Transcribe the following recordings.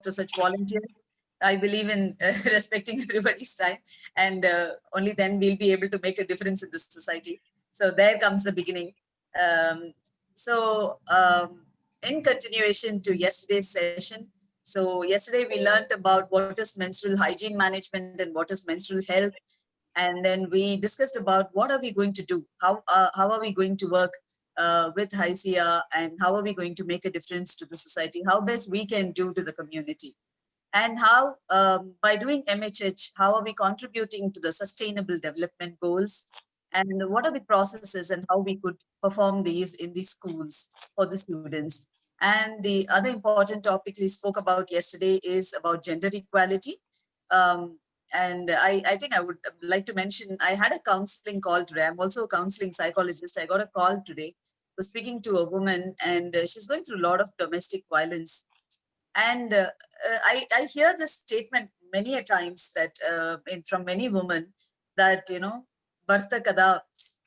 to such volunteers. I believe in respecting everybody's time, and only then we'll be able to make a difference in the society. So there comes the beginning. Um, in continuation to yesterday's session, so yesterday we learned about what is menstrual hygiene management and what is menstrual health, and then we discussed about what are we going to do, how are we going to work with HYSEA, and how are we going to make a difference to the society, how best we can do to the community, and how by doing MHH, how are we contributing to the sustainable development goals, and what are the processes and how we could perform these in the schools for the students. And the other important topic we spoke about yesterday is about gender equality. Um, and I think I would like to mention, I had a counseling call today. I'm also a counseling psychologist. I got a call today. Was speaking to a woman, and she's going through a lot of domestic violence. And I hear this statement many a times that from many women that, Bharta kada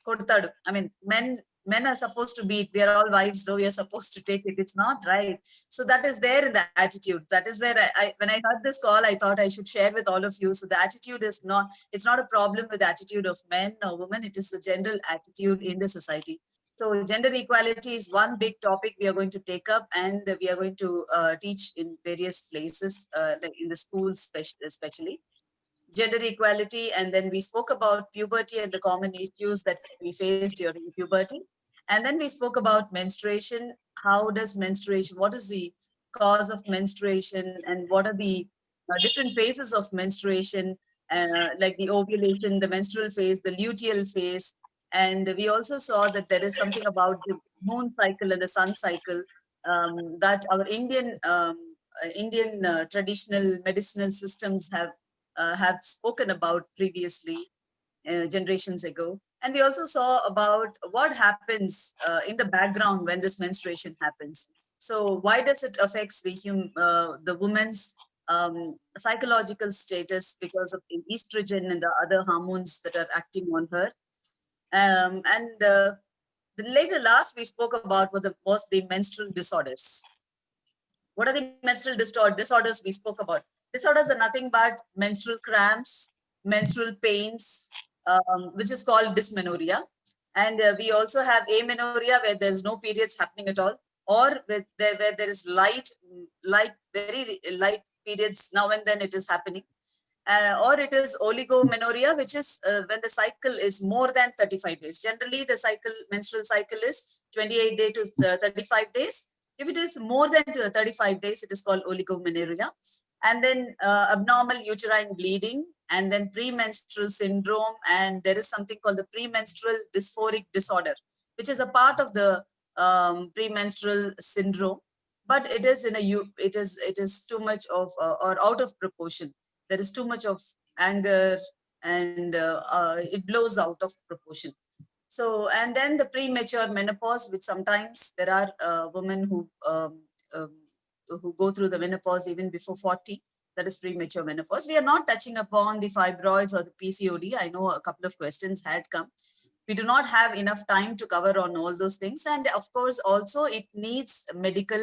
kodtadu. I mean, men are supposed to beat. We are all wives, though we are supposed to take it. It's not right. So that is there in the attitude. That is where when I heard this call, I thought I should share with all of you. So the attitude is not, it's not a problem with the attitude of men or women. It is the general attitude in the society. So gender equality is one big topic we are going to take up, and we are going to teach in various places, like in the schools especially. Gender equality, and then we spoke about puberty and the common issues that we face during puberty. And then we spoke about menstruation. How does menstruation, what is the cause of menstruation, and what are the different phases of menstruation, like the ovulation, the menstrual phase, the luteal phase. And we also saw that there is something about the moon cycle and the sun cycle, that our Indian traditional medicinal systems have spoken about previously, generations ago. And we also saw about what happens in the background when this menstruation happens. So why does it affects the woman's psychological status because of the estrogen and the other hormones that are acting on her. And the later last we spoke about was the menstrual disorders. What are the menstrual disorders we spoke about? Disorders are nothing but menstrual cramps, menstrual pains, which is called dysmenorrhea. And we also have amenorrhea, where there's no periods happening at all, or where there is very light periods now and then it is happening. Or it is oligomenorrhea, which is when the cycle is more than 35 days. Generally, the menstrual cycle is 28 days to 35 days. If it is more than 35 days, it is called oligomenorrhea. And then abnormal uterine bleeding, and then premenstrual syndrome, and there is something called the premenstrual dysphoric disorder, which is a part of the premenstrual syndrome, but it is too much of or out of proportion. There is too much of anger, and it blows out of proportion. So, and then the premature menopause, which sometimes there are women who go through the menopause even before 40. That is premature menopause. We are not touching upon the fibroids or the PCOD. I know a couple of questions had come. We do not have enough time to cover on all those things. And of course, also it needs a medical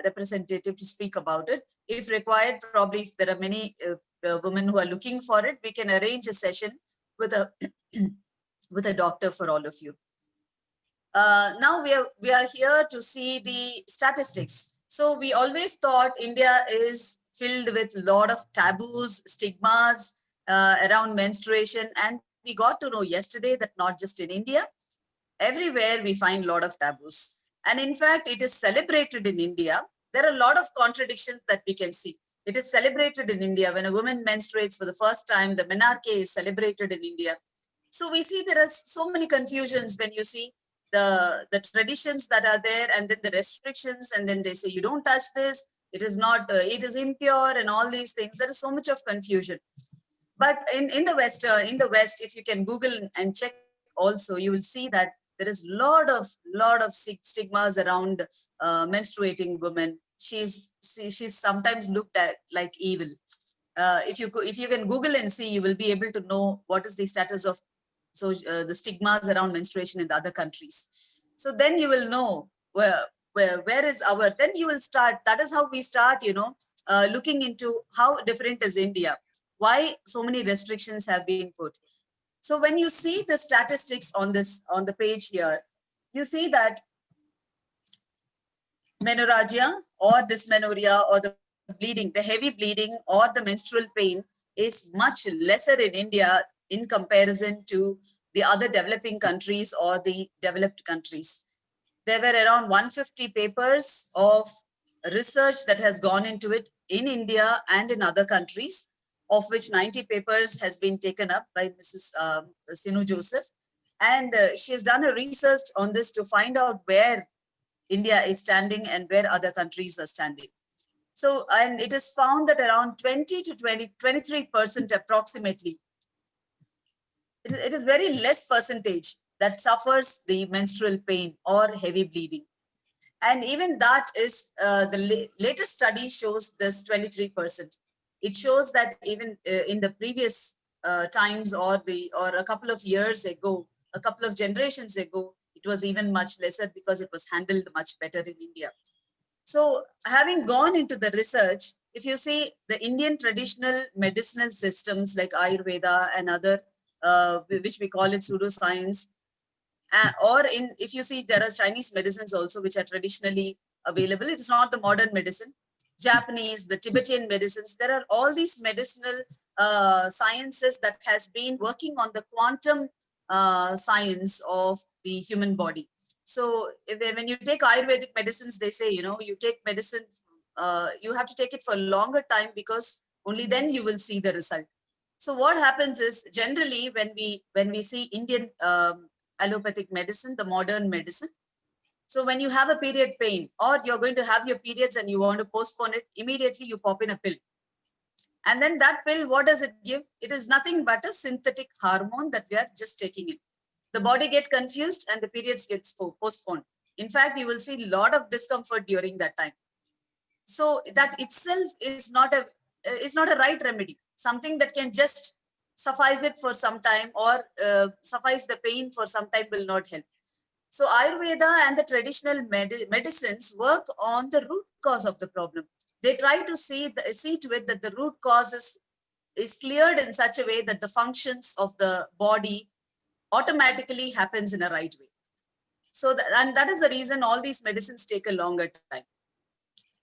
representative to speak about it. If required, probably if there are many women who are looking for it, we can arrange a session with a with a doctor for all of you. Now we are here to see the statistics. So we always thought India is filled with a lot of taboos, stigmas around menstruation, and we got to know yesterday that not just in India, everywhere we find a lot of taboos. And in fact, it is celebrated in India. There are a lot of contradictions that we can see. It is celebrated in India. When a woman menstruates for the first time, the menarche is celebrated in India. So we see there are so many confusions when you see the traditions that are there, and then the restrictions, and then they say you don't touch this, it is not, it is impure, and all these things. There is so much of confusion. But in the West, if you can Google and check also, you will see that there is lot of stigmas around menstruating women. She's sometimes looked at like evil. If you can Google and see, you will be able to know what is the status of the stigmas around menstruation in the other countries. So then you will know where is our. Then you will start. That is how we start. looking into how different is India, why so many restrictions have been put. So when you see the statistics on the page here, you see that menorrhagia or dysmenorrhea or the bleeding, the heavy bleeding or the menstrual pain is much lesser in India in comparison to the other developing countries or the developed countries. There were around 150 papers of research that has gone into it in India and in other countries, of which 90 papers has been taken up by Mrs. Sinu Joseph. And she has done a research on this to find out where India is standing and where other countries are standing. So, and it is found that around 20 to 23% approximately, it is very less percentage that suffers the menstrual pain or heavy bleeding. And even that is, the latest study shows this 23%. It shows that even in the previous times or a couple of years ago, a couple of generations ago, it was even much lesser because it was handled much better in India. So having gone into the research, if you see the Indian traditional medicinal systems like Ayurveda and other, which we call it pseudoscience, or in, if you see, there are Chinese medicines also which are traditionally available. It is not the modern medicine. Japanese, the Tibetan medicines, there are all these medicinal sciences that has been working on the quantum science of the human body. So when you take Ayurvedic medicines, they say, you take medicine, you have to take it for a longer time because only then you will see the result. So what happens is, generally when we see Indian allopathic medicine, the modern medicine, so when you have a period pain or you're going to have your periods and you want to postpone it, immediately you pop in a pill. And then that pill, what does it give? It is nothing but a synthetic hormone that we are just taking in. The body get confused and the periods gets postponed. In fact, you will see a lot of discomfort during that time. So that itself is not a right remedy. Something that can just suffice it for some time or suffice the pain for some time will not help. So Ayurveda and the traditional medicines work on the root cause of the problem. They try to see to it that the root cause is cleared in such a way that the functions of the body automatically happens in a right way. So and that is the reason all these medicines take a longer time.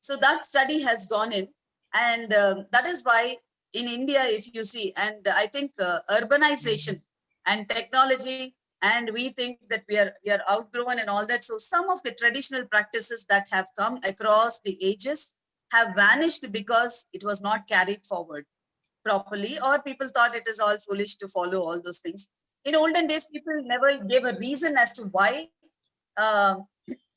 So that study has gone in, and that is why in India, if you see, and I think urbanization and technology, and we think that we are outgrown and all that. So some of the traditional practices that have come across the ages have vanished because it was not carried forward properly, or people thought it is all foolish to follow all those things. In olden days, people never gave a reason as to uh,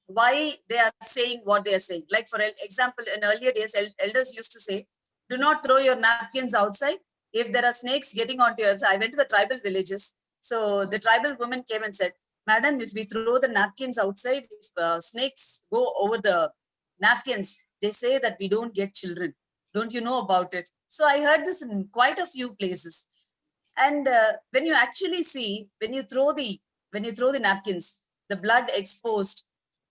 why they are saying what they are saying. Like for example, in earlier days, elders used to say, do not throw your napkins outside. If there are snakes getting onto your, I went to the tribal villages. So the tribal woman came and said, Madam, if we throw the napkins outside, if snakes go over the napkins, they say that we don't get children. Don't you know about it? So I heard this in quite a few places. And when you actually see, when you throw the napkins, the blood exposed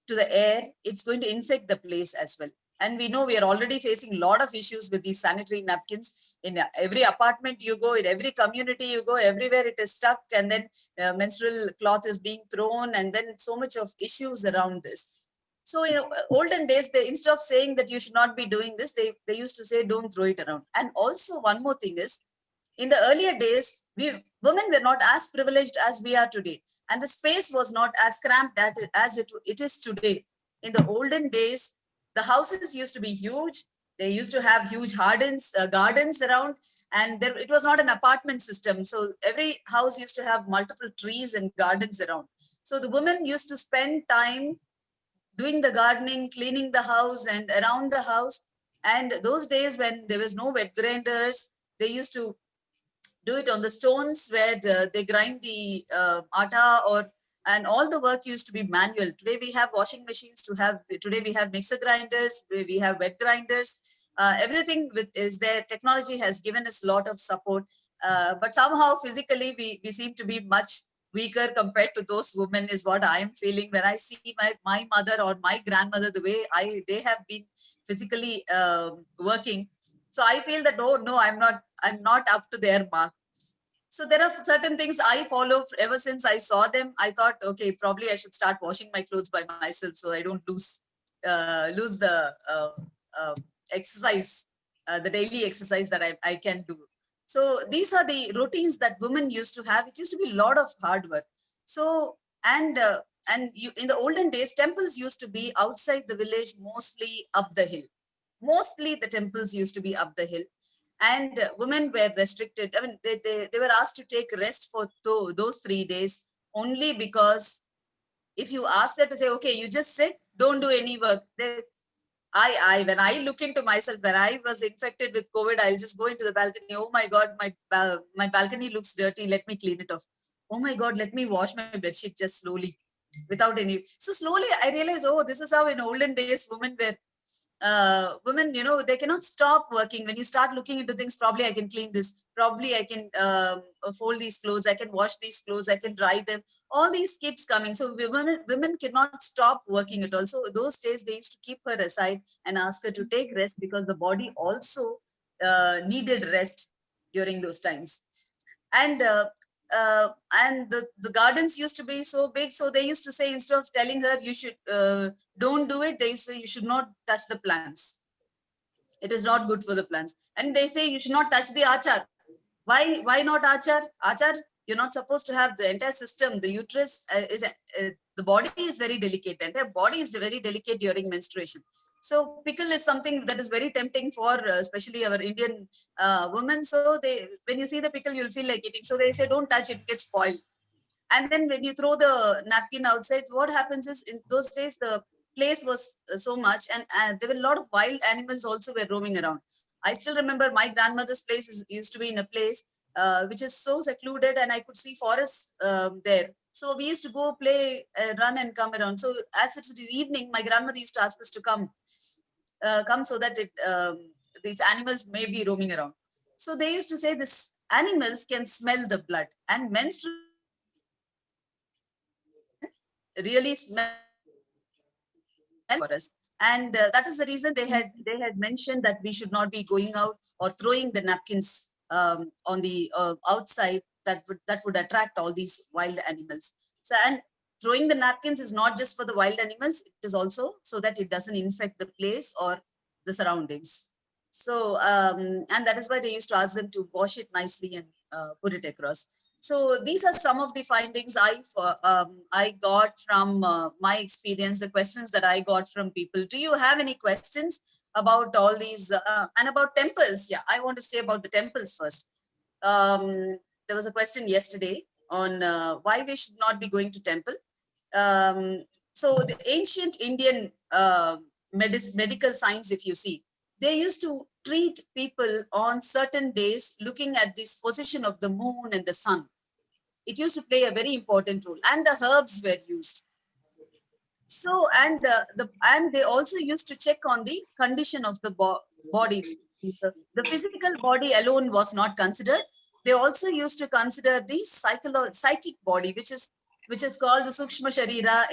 to the air, it's going to infect the place as well. And we know we are already facing a lot of issues with these sanitary napkins. In every apartment you go, in every community you go, everywhere it is stuck, and then menstrual cloth is being thrown, and then so much of issues around this. So, olden days, they, instead of saying that you should not be doing this, they used to say, don't throw it around. And also one more thing is, in the earlier days, women were not as privileged as we are today. And the space was not as cramped as it is today. In the olden days, the houses used to be huge. They used to have huge gardens around, and it was not an apartment system. So every house used to have multiple trees and gardens around. So the women used to spend time doing the gardening, cleaning the house and around the house. And those days when there was no wet grinders, they used to do it on the stones where they grind the atta, and all the work used to be manual. Today we have washing machines today we have mixer grinders, we have wet grinders, everything is there. Technology has given us a lot of support, but somehow physically we seem to be weaker compared to those women is what I am feeling when I see my mother or my grandmother, the way they have been physically working. So I feel that, oh no, I'm not up to their mark. So there are certain things I follow ever since I saw them. I thought, okay, probably I should start washing my clothes by myself so I don't lose the exercise, the daily exercise that I can do. So these are the routines that women used to have. It used to be a lot of hard work. So and you, in the olden days, temples used to be outside the village, mostly up the hill. Mostly the temples used to be up the hill, and women were restricted. I mean, they were asked to take rest for those 3 days only because if you ask them to say, okay, you just sit, don't do any work. When I look into myself, when I was infected with COVID, I'll just go into the balcony. Oh my God, my balcony looks dirty. Let me clean it off. Oh my God, let me wash my bedsheet just slowly without any. So slowly I realized, oh, this is how in olden days women, they cannot stop working. When you start looking into things, probably I can clean this, probably I can fold these clothes, I can wash these clothes, I can dry them. All these keeps coming. So women cannot stop working at all. So those days they used to keep her aside and ask her to take rest because the body also needed rest during those times. And the gardens used to be so big, so they used to say, instead of telling her you should don't do it, they say you should not touch the plants. It is not good for the plants. And they say you should not touch the achar. Why not achar? Achar, you're not supposed to have the entire system. The uterus the body is very delicate. The entire body is very delicate during menstruation. So pickle is something that is very tempting for especially our Indian women. So when you see the pickle, you'll feel like eating. So they say don't touch it, it gets spoiled. And then when you throw the napkin outside, what happens is, in those days the place was so much, and there were a lot of wild animals also were roaming around. I still remember my grandmother's place used to be in a place which is so secluded, and I could see forests there. So we used to go play, run and come around. So as it's the evening, my grandmother used to ask us to come so that these animals may be roaming around. So they used to say this animals can smell the blood, and menstrual really smell for us. And that is the reason they had mentioned that we should not be going out or throwing the napkins on the outside, that would attract all these wild animals. So, and throwing the napkins is not just for the wild animals, it is also so that it doesn't infect the place or the surroundings. So and that is why they used to ask them to wash it nicely and put it across. So these are some of the findings I got from my experience, the questions that I got from people. Do you have any questions about all these and about temples? Yeah, I want to say about the temples first. There was a question yesterday on why we should not be going to temple. So the ancient Indian medical science, if you see, they used to treat people on certain days looking at this position of the moon and the sun. It used to play a very important role, and the herbs were used. So, and they also used to check on the condition of the body. The physical body alone was not considered. They also used to consider the psychic body, which is called the sukshma sharira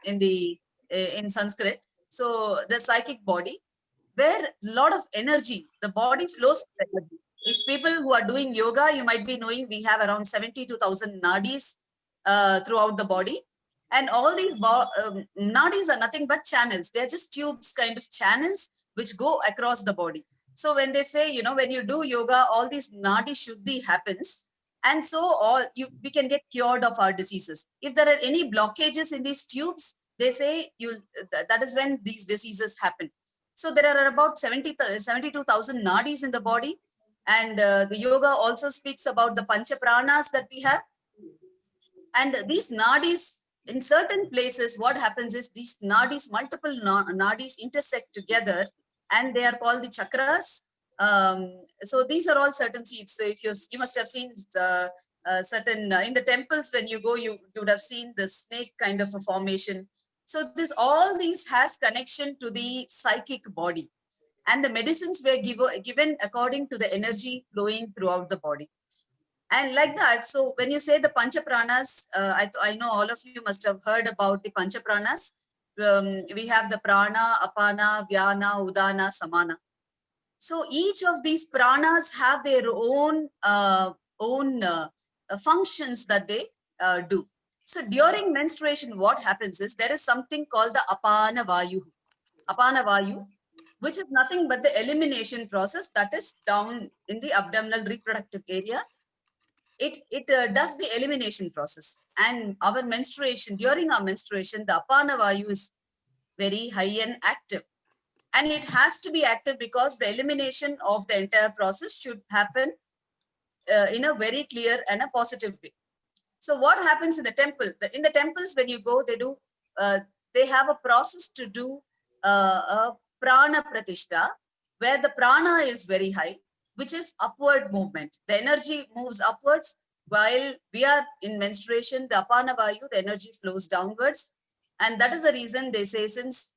in Sanskrit. So the psychic body, where a lot of energy, the body flows with energy. If people who are doing yoga, you might be knowing we have around 72,000 nadis throughout the body. And all these nadis are nothing but channels. They're just tubes, kind of channels, which go across the body. So when they say, when you do yoga, all these nadi shuddhi happens. And so we can get cured of our diseases. If there are any blockages in these tubes, they say that is when these diseases happen. So there are about 72,000 nadis in the body. And the yoga also speaks about the pancha pranas that we have. And these nadis, in certain places, what happens is these nadis, multiple nadis intersect together, and they are called the chakras. So these are all certain seeds. So if you must have seen certain in the temples, when you go, you would have seen the snake kind of a formation. So all these has connection to the psychic body, and the medicines were given according to the energy flowing throughout the body. And like that, so when you say the Pancha Pranas, I know all of you must have heard about the Pancha Pranas. We have the Prana, Apana, Vyana, Udana, Samana. So each of these pranas have their own functions that they do. So during menstruation, what happens is there is something called the apana vayu, which is nothing but the elimination process that is down in the abdominal reproductive area. It does the elimination process, and our menstruation, during our menstruation, the apana vayu is very high and active. And it has to be active because the elimination of the entire process should happen in a very clear and a positive way. So what happens in the temple? In the temples, when you go, they have a process to do a prana pratishta, where the prana is very high, which is upward movement. The energy moves upwards while we are in menstruation. The apana vayu, the energy flows downwards, and that is the reason they say, since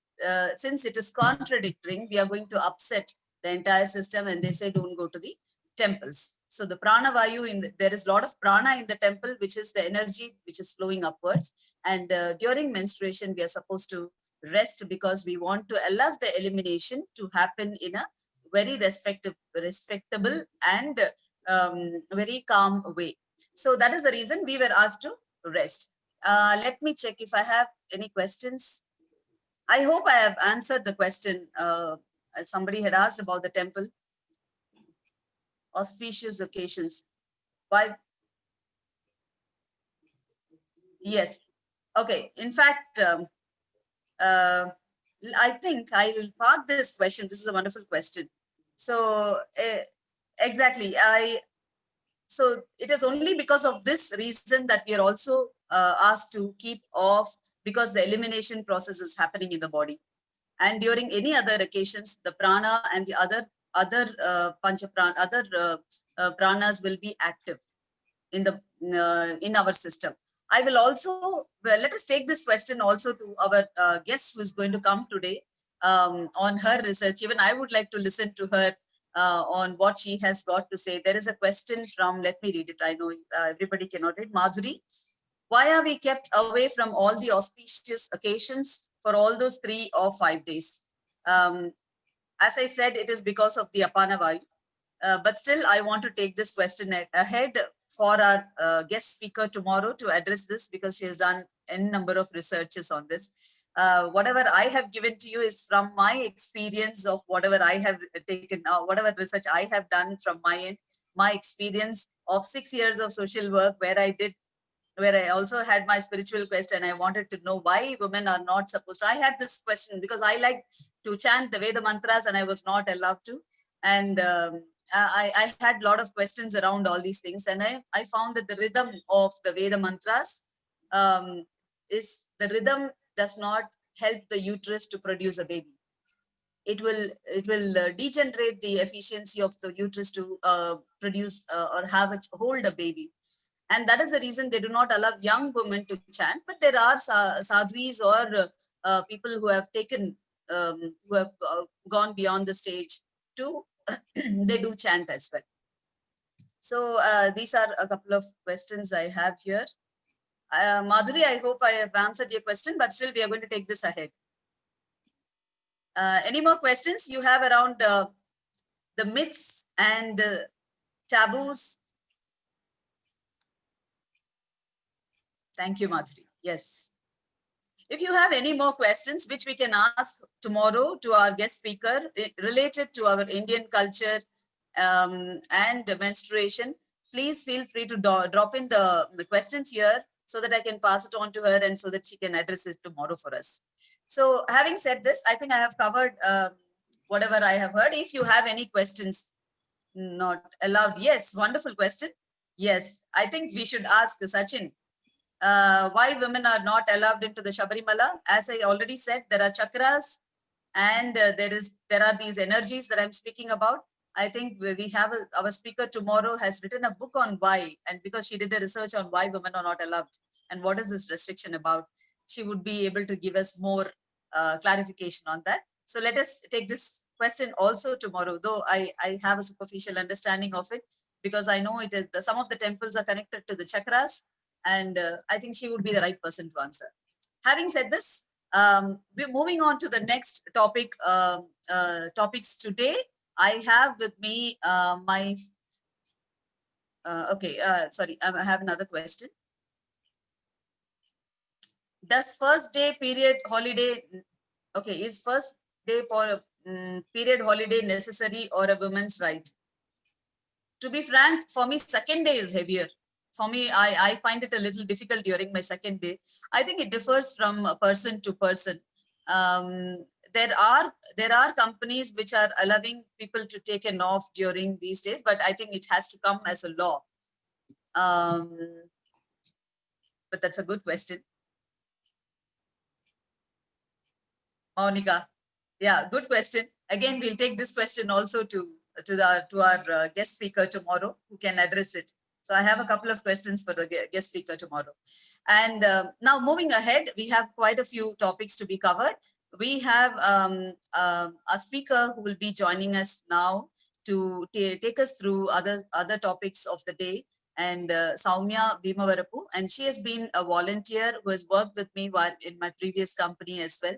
it is contradicting, we are going to upset the entire system, and they say don't go to the temples. So the prana vayu, there is a lot of prana in the temple, which is the energy which is flowing upwards. And during menstruation, we are supposed to rest because we want to allow the elimination to happen in a very respectable and very calm way. So that is the reason we were asked to rest. Let me check if I have any questions. I hope I have answered the question. Somebody had asked about the temple auspicious occasions. Why? Yes. Okay. In fact, uh, I think I will park this question. This is a wonderful question. So exactly, so it is only because of this reason that we are also asked to keep off, because the elimination process is happening in the body. And during any other occasions, the prana and the other pancha prana, other pranas will be active in our system. I will also, well, let us take this question also to our guest who is going to come today on her research. Even I would like to listen to her on what she has got to say. There is a question from, let me read it. I know everybody cannot read. Madhuri, why are we kept away from all the auspicious occasions for all those 3 or 5 days? As I said, it is because of the Apana Vayu. But still, I want to take this question ahead for our guest speaker tomorrow to address this, because she has done n number of researches on this. Whatever I have given to you is from my experience of whatever I have taken, whatever research I have done from my end, my experience of 6 years of social work, where I also had my spiritual quest, and I wanted to know why women are not supposed to. I had this question because I like to chant the Veda mantras and I was not allowed to. And I had a lot of questions around all these things. And I found that the rhythm of the Veda mantras the rhythm does not help the uterus to produce a baby. It will degenerate the efficiency of the uterus to produce or hold a baby. And that is the reason they do not allow young women to chant. But there are sadhvis or people who have gone beyond the stage to, they do chant as well. So these are a couple of questions I have here. Madhuri, I hope I have answered your question, but still we are going to take this ahead. Any more questions you have around the myths and taboos? Thank you, Madhuri. Yes. If you have any more questions, which we can ask tomorrow to our guest speaker related to our Indian culture and menstruation, please feel free to drop in the questions here so that I can pass it on to her and so that she can address it tomorrow for us. So having said this, I think I have covered whatever I have heard. If you have any questions, not allowed. Yes, wonderful question. Yes, I think we should ask Sachin why women are not allowed into the Shabarimala. As I already said, there are chakras and there are these energies that I'm speaking about. I think we have our speaker tomorrow has written a book on why, and because she did a research on why women are not allowed and what is this restriction about, she would be able to give us more clarification on that. So let us take this question also tomorrow, though I have a superficial understanding of it. because I know it is some of the temples are connected to the chakras, and I think she would be the right person to answer. Having said this, we're moving on to the next topic. Topics today. I have with me my. Sorry, I have another question. Does first day period holiday? Okay, is first day for period holiday necessary or a woman's right? To be frank, for me, second day is heavier. For me, I find it a little difficult during my second day. I think it differs from person to person. There are companies which are allowing people to take an off during these days, but I think it has to come as a law. But that's a good question. Monica. Yeah, good question. Again, we'll take this question also to our guest speaker tomorrow, who can address it. So I have a couple of questions for the guest speaker tomorrow. And now moving ahead, we have quite a few topics to be covered. We have a speaker who will be joining us now to take us through other topics of the day. And Saumya Bhimavarapu, and she has been a volunteer who has worked with me while in my previous company as well.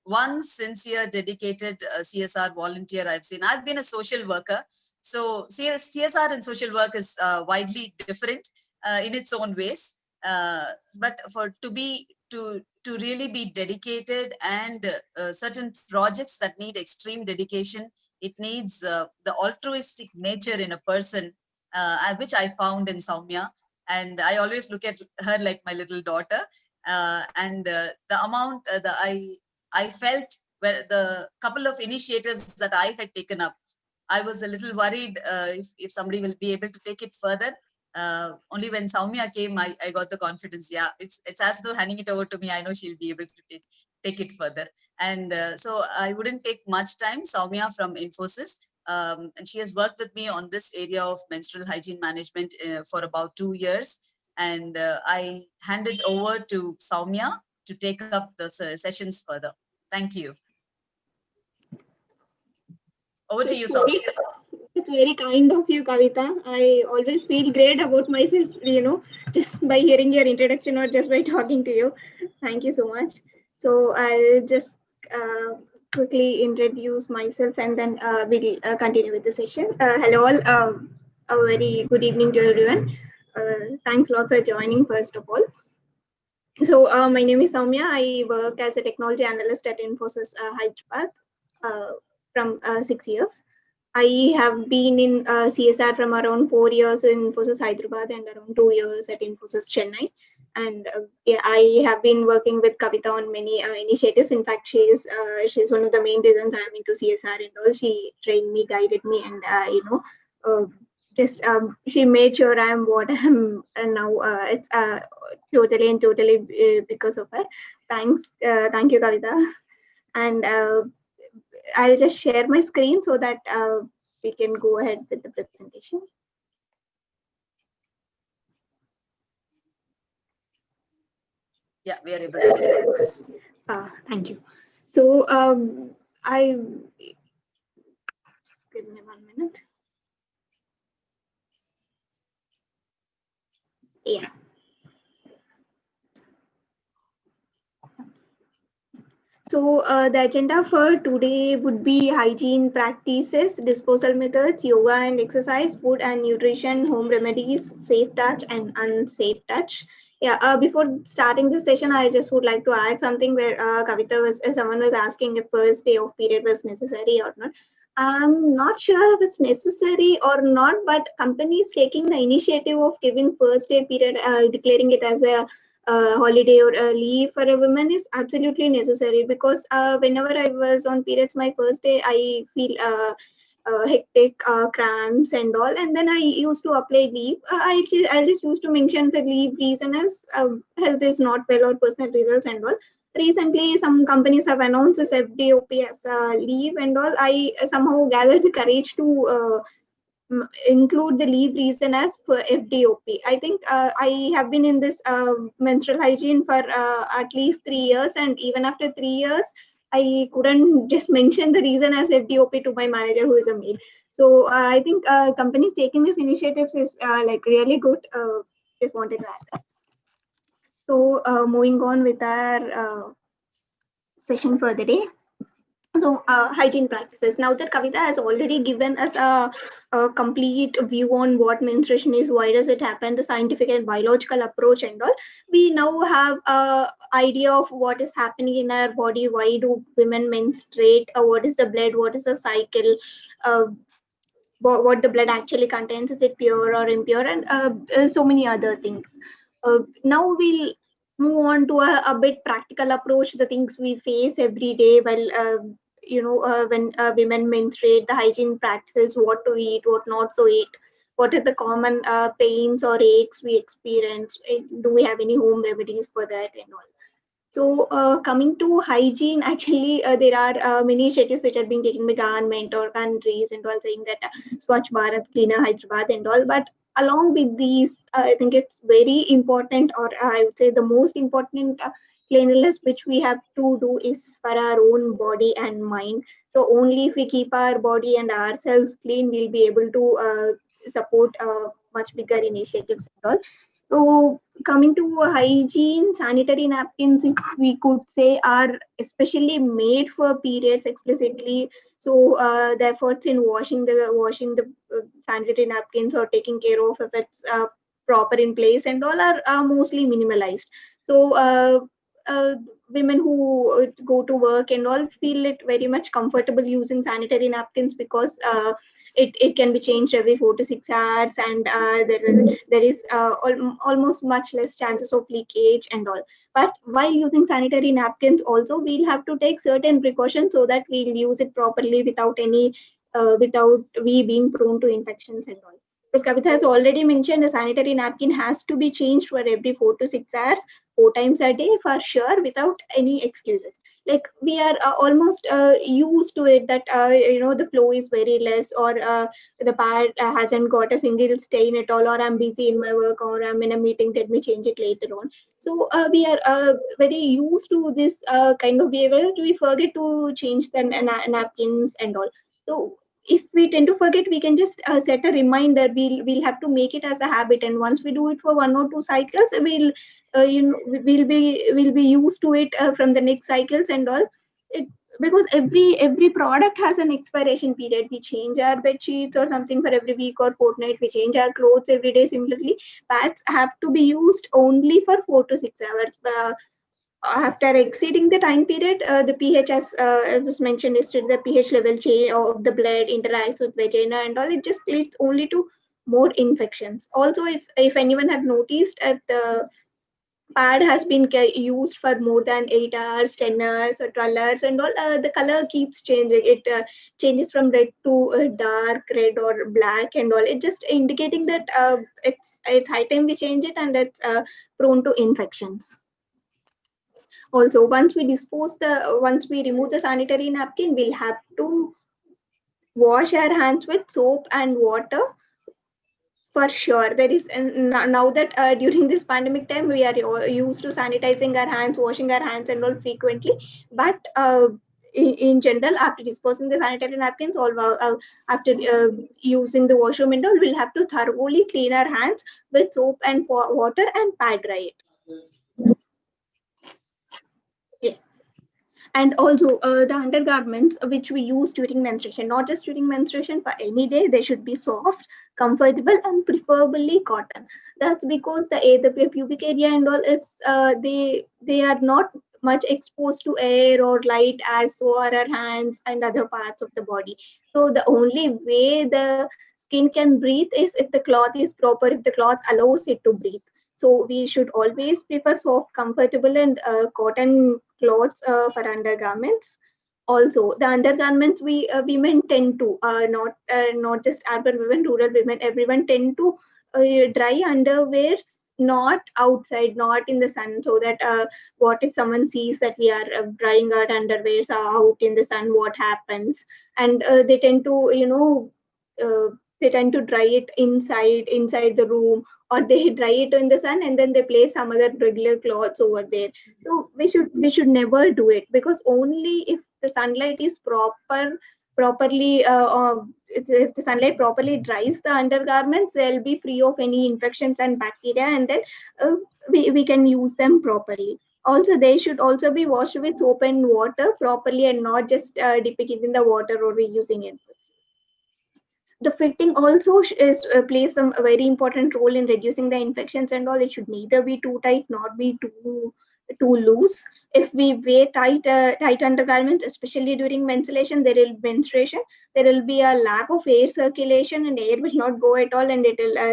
One sincere, dedicated CSR volunteer I've seen. I've been a social worker. So CSR and social work is widely different in its own ways. But to really be dedicated, and certain projects that need extreme dedication, it needs the altruistic nature in a person, which I found in Saumya. And I always look at her like my little daughter. And the amount that I felt, well, the couple of initiatives that I had taken up, I was a little worried if somebody will be able to take it further. Only when Saumya came, I got the confidence. Yeah, it's as though handing it over to me. I know she'll be able to take it further. And so I wouldn't take much time. Saumya from Infosys, and she has worked with me on this area of menstrual hygiene management for about 2 years. And I hand it over to Saumya to take up the sessions further. Thank you. Over to you, Saumya. It's very kind of you, Kavita. I always feel great about myself, just by hearing your introduction or just by talking to you. Thank you so much. So I'll just quickly introduce myself, and then we'll continue with the session. Hello all. A very good evening to everyone. Thanks a lot for joining, first of all. So my name is Saumya. I work as a technology analyst at Infosys Hyderabad from 6 years. I have been in CSR from around 4 years in Infosys Hyderabad and around 2 years at Infosys Chennai. And yeah, I have been working with Kavita on many initiatives. In fact, she's one of the main reasons I'm into CSR and all. She trained me, guided me, and she made sure I'm what I am now. It's totally because of her. Thank you, Kavita. And I'll just share my screen so that we can go ahead with the presentation. Yeah, we are able to see. Thank you. So just give me 1 minute. Yeah. So the agenda for today would be hygiene practices, disposal methods, yoga and exercise, food and nutrition, home remedies, safe touch and unsafe touch. Yeah. Before starting the session, I just would like to add something where someone was asking if first day of period was necessary or not. I'm not sure if it's necessary or not, but companies taking the initiative of giving first day period, declaring it as a holiday or a leave for a woman is absolutely necessary, because whenever I was on periods, my first day, I feel hectic, cramps and all, and then I used to apply leave. I just used to mention the leave reason as health is not well or personal results and all. Recently, some companies have announced this FDOP as leave and all. I somehow gathered the courage to include the leave reason as per FDOP. I think I have been in this menstrual hygiene for at least 3 years, and even after 3 years, I couldn't just mention the reason as FDOP to my manager, who is a male. So I think companies taking these initiatives is like really good. Just wanted to add that. So moving on with our session for the day. So hygiene practices. Now that Kavita has already given us a complete view on what menstruation is, why does it happen, the scientific and biological approach and all, we now have a idea of what is happening in our body. Why do women menstruate? What is the blood? What is the cycle? Uh, what the blood actually contains, is it pure or impure, and so many other things. Now we'll move on to a bit practical approach, the things we face every day while when women menstruate, the hygiene practices, what to eat, what not to eat, what are the common pains or aches we experience, do we have any home remedies for that and all. So, coming to hygiene, actually, there are many initiatives which are being taken by government or countries and all, saying that Swachh Bharat, cleaner Hyderabad and all. But along with these, I think it's very important, or I would say the most important cleanliness which we have to do is for our own body and mind. So only if we keep our body and ourselves clean, we'll be able to support much bigger initiatives and all. So coming to hygiene, sanitary napkins, if we could say, are especially made for periods explicitly. So the efforts in washing the sanitary napkins or taking care of if it's proper in place and all are mostly minimalized. So uh, women who go to work and all feel it very much comfortable using sanitary napkins because it can be changed every 4 to 6 hours, and there is almost much less chances of leakage and all. But while using sanitary napkins also, we'll have to take certain precautions so that we'll use it properly without we being prone to infections and all. Because Kavita has already mentioned, a sanitary napkin has to be changed for every 4 to 6 hours, 4 times a day for sure, without any excuses. Like we are almost used to it that the flow is very less, or the pad hasn't got a single stain at all, or I'm busy in my work, or I'm in a meeting, let me change it later on. So we are very used to this kind of behavior, we forget to change the napkins and all. So if we tend to forget, we can just set a reminder. We'll have to make it as a habit, and once we do it for 1 or 2 cycles, we'll be used to it from the next cycles and all. It, because every product has an expiration period. We change our bed sheets or something for every week or fortnight, we change our clothes every day. Similarly, pads have to be used only for 4 to 6 hours. After exceeding the time period, the pH, as was mentioned yesterday, the pH level change of the blood interacts with vagina and all, it just leads only to more infections. Also, if anyone have noticed, if the pad has been used for more than 8 hours, 10 hours or 12 hours and all, the color keeps changing. It changes from red to dark red or black and all. It just indicating that it's high time we change it, and it's prone to infections. Also, once we remove the sanitary napkin, we'll have to wash our hands with soap and water for sure. There is, and now that during this pandemic time, we are used to sanitizing our hands, washing our hands and all frequently. But in general, after disposing the sanitary napkins, after using the washroom and all, we'll have to thoroughly clean our hands with soap and water and pat dry it. Yeah. And also the undergarments which we use during menstruation, not just during menstruation, for any day, they should be soft, comfortable, and preferably cotton. That's because the pubic area and all is they are not much exposed to air or light as so are our hands and other parts of the body. So the only way the skin can breathe is if the cloth is proper, if the cloth allows it to breathe. So we should always prefer soft, comfortable, and cotton clothes for undergarments. Also, the undergarments we women tend to not just urban women, rural women, everyone tend to dry underwear not outside, not in the sun, so that what if someone sees that we are drying our underwears out in the sun, what happens? And they tend to they tend to dry it inside the room, or they dry it in the sun and then they place some other regular clothes over there. So we should never do it, because only if the sunlight is proper properly, if the sunlight properly dries the undergarments, they'll be free of any infections and bacteria, and then we can use them properly. Also, they should also be washed with soap and water properly, and not just dipping it in the water or reusing it. The fitting also plays some a very important role in reducing the infections and all. It should neither be too tight nor be too loose. If we wear tight undergarments, especially during menstruation, there will be a lack of air circulation, and air will not go at all, and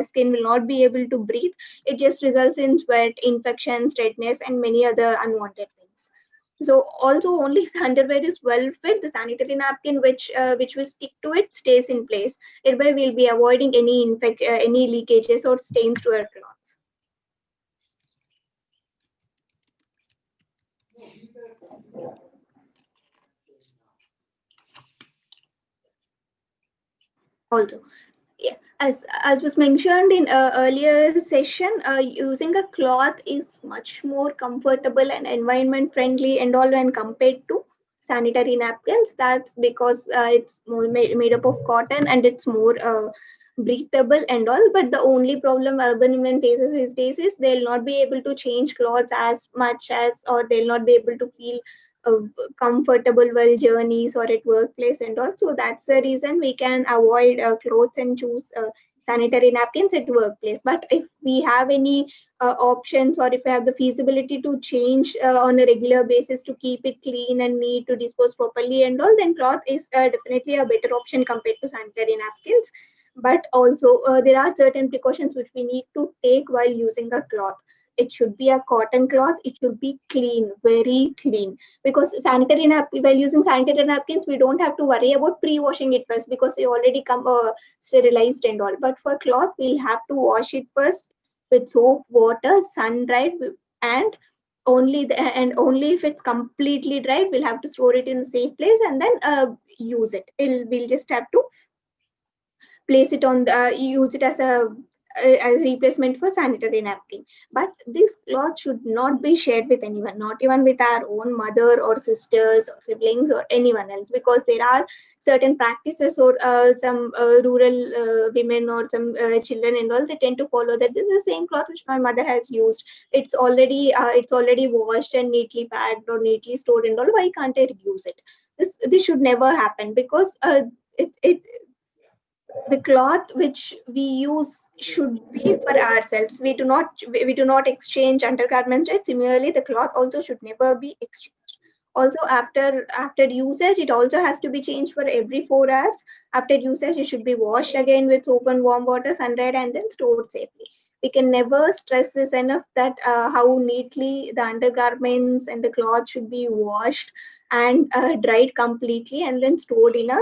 skin will not be able to breathe. It just results in sweat, infections, redness, and many other unwanted things. So also, only if the underwear is well fit, the sanitary napkin which we stick to it stays in place. Thereby, we'll be avoiding any leakages or stains to our clothes. Also, yeah, as was mentioned in earlier session, using a cloth is much more comfortable and environment friendly and all when compared to sanitary napkins. That's because it's more made up of cotton, and it's more breathable and all. But the only problem urban women faces these days is they'll not be able to change clothes as much as, or they'll not be able to feel uh, comfortable while journeys or at workplace and all. So that's the reason we can avoid clothes and choose sanitary napkins at workplace. But if we have any options, or if we have the feasibility to change on a regular basis to keep it clean and neat, to dispose properly and all, then cloth is definitely a better option compared to sanitary napkins. But also, there are certain precautions which we need to take while using a cloth. It should be a cotton cloth. It should be clean, very clean, because while using sanitary napkins, we don't have to worry about pre-washing it first, because they already come sterilized and all. But for cloth, we'll have to wash it first with soap, water, sun dried, and only if it's completely dried, we'll have to store it in a safe place, and then use it. We'll just have to place it on the use it as a replacement for sanitary napkin. But this cloth should not be shared with anyone, not even with our own mother or sisters or siblings or anyone else, because there are certain practices, or some rural women or some children and all, they tend to follow that this is the same cloth which my mother has used. It's already washed and neatly packed or neatly stored and all. Why can't I use it? This should never happen, because it the cloth which we use should be for ourselves. We do not exchange undergarments, right? Similarly, the cloth also should never be exchanged. Also, after usage, it also has to be changed for every 4 hours. After usage, it should be washed again with soap and warm water, sun dried, and then stored safely. We can never stress this enough, that how neatly the undergarments and the cloth should be washed and dried completely, and then stored in a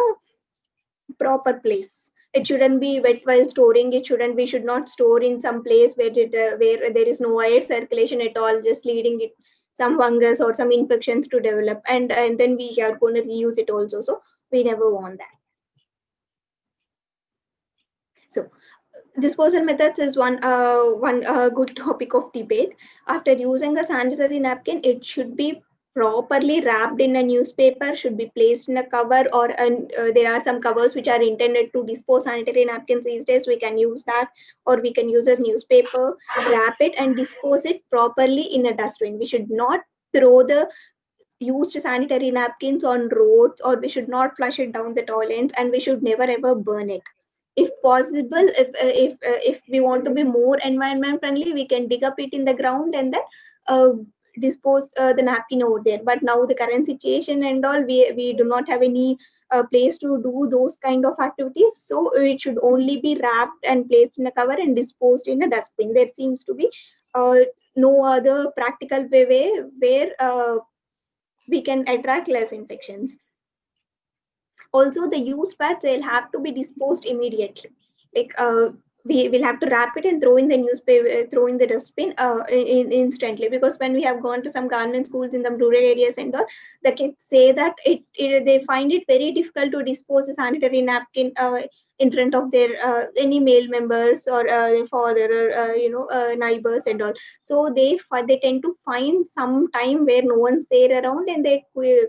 proper place. It shouldn't be wet while storing. We should not store in some place where there is no air circulation at all, just leading it some fungus or some infections to develop, and then we are going to reuse it also. So we never want that. So disposal methods is one good topic of debate. After using a sanitary napkin, it should be properly wrapped in a newspaper, should be placed in a cover, or there are some covers which are intended to dispose sanitary napkins these days. We can use that, or we can use a newspaper, wrap it, and dispose it properly in a dustbin. We should not throw the used sanitary napkins on roads, or we should not flush it down the toilets, and we should never ever burn it. If possible, if we want to be more environment friendly, we can dig up it in the ground, and then uh, dispose the napkin over there. But now the current situation and all, we do not have any place to do those kind of activities, so it should only be wrapped and placed in a cover and disposed in a dustbin. There seems to be uh, no other practical way where we can attract less infections. Also, the used pads, they'll have to be disposed immediately. Like we will have to wrap it and throw in the newspaper, throw in the dustbin instantly. Because when we have gone to some government schools in the rural areas and all, the kids say that they find it very difficult to dispose a sanitary napkin in front of their any male members or their father or neighbors and all. So they tend to find some time where no one's there around, and they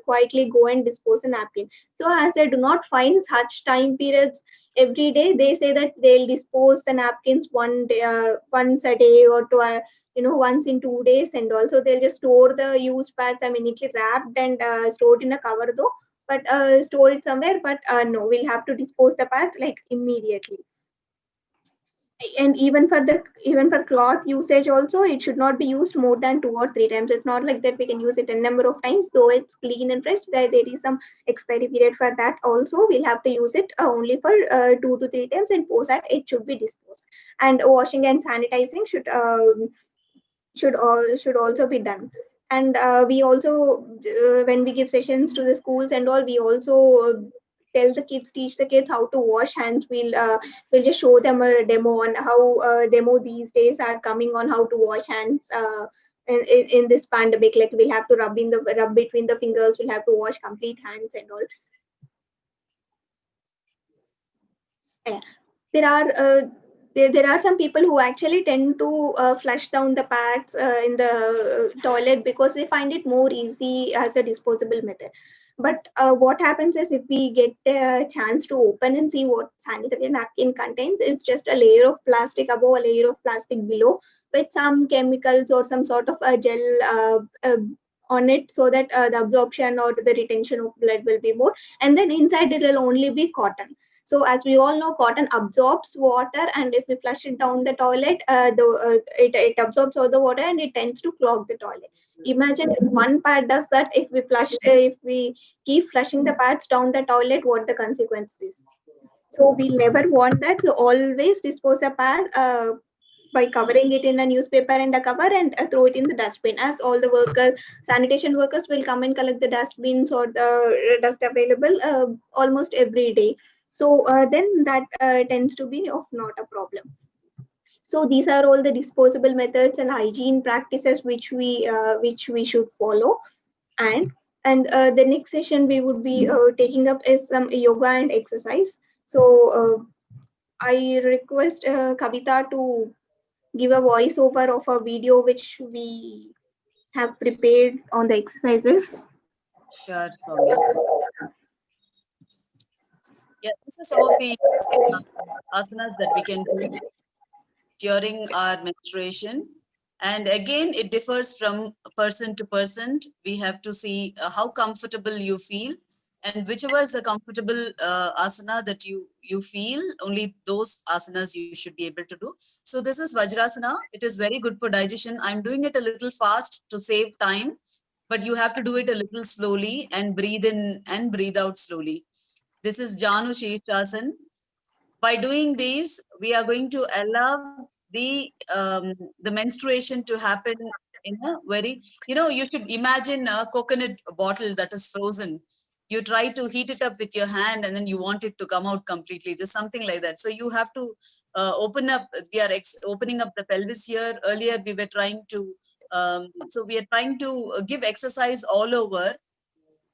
quietly go and dispose the napkin. So as they do not find such time periods every day, they say that they'll dispose the napkins one day, once a day or twice, once in 2 days. And also they'll just store the used pads, I mean, neatly wrapped and stored in a cover though, but store it somewhere. But no, we'll have to dispose the pads like immediately. And even for cloth usage also, it should not be used more than 2 or 3 times. It's not like that we can use it a number of times, though it's clean and fresh. There is some expiry period for that also. We'll have to use it only for 2 to 3 times, and post that it should be disposed. And washing and sanitizing should also be done. And we also when we give sessions to the schools and all, we also teach the kids how to wash hands. We'll just show them a demo on how demo these days are coming on how to wash hands in this pandemic. Like, we'll have to rub between the fingers, we'll have to wash complete hands and all. Yeah. There are some people who actually tend to flush down the pads in the toilet because they find it more easy as a disposable method. But what happens is, if we get a chance to open and see what sanitary napkin contains, it's just a layer of plastic above, a layer of plastic below, with some chemicals or some sort of a gel on it, so that the absorption or the retention of blood will be more. And then inside it will only be cotton. So as we all know, cotton absorbs water, and if we flush it down the toilet, it absorbs all the water and it tends to clog the toilet. Imagine if one pad does that. If we keep flushing the pads down the toilet, what the consequence is. So we never want that. So always dispose a pad by covering it in a newspaper and a cover, and throw it in the dustbin, as all the sanitation workers will come and collect the dustbins or the dust available almost every day. So then that tends to be of not a problem. So these are all the disposable methods and hygiene practices which we should follow. And the next session we would be taking up is some yoga and exercise. So I request Kavita to give a voiceover of a video which we have prepared on the exercises. Sure, Soumya. Yeah, these are some of the asanas that we can do during our menstruation. And again, it differs from person to person. We have to see how comfortable you feel, and whichever is a comfortable asana that you feel, only those asanas you should be able to do. So this is Vajrasana. It is very good for digestion. I'm doing it a little fast to save time, but you have to do it a little slowly and breathe in and breathe out slowly. This is Janu Shirshasana. By doing these, we are going to allow the menstruation to happen in a very, you should imagine a coconut bottle that is frozen. You try to heat it up with your hand, and then you want it to come out completely, just something like that. So you have to open up. We are opening up the pelvis here. Earlier we were trying to give exercise all over.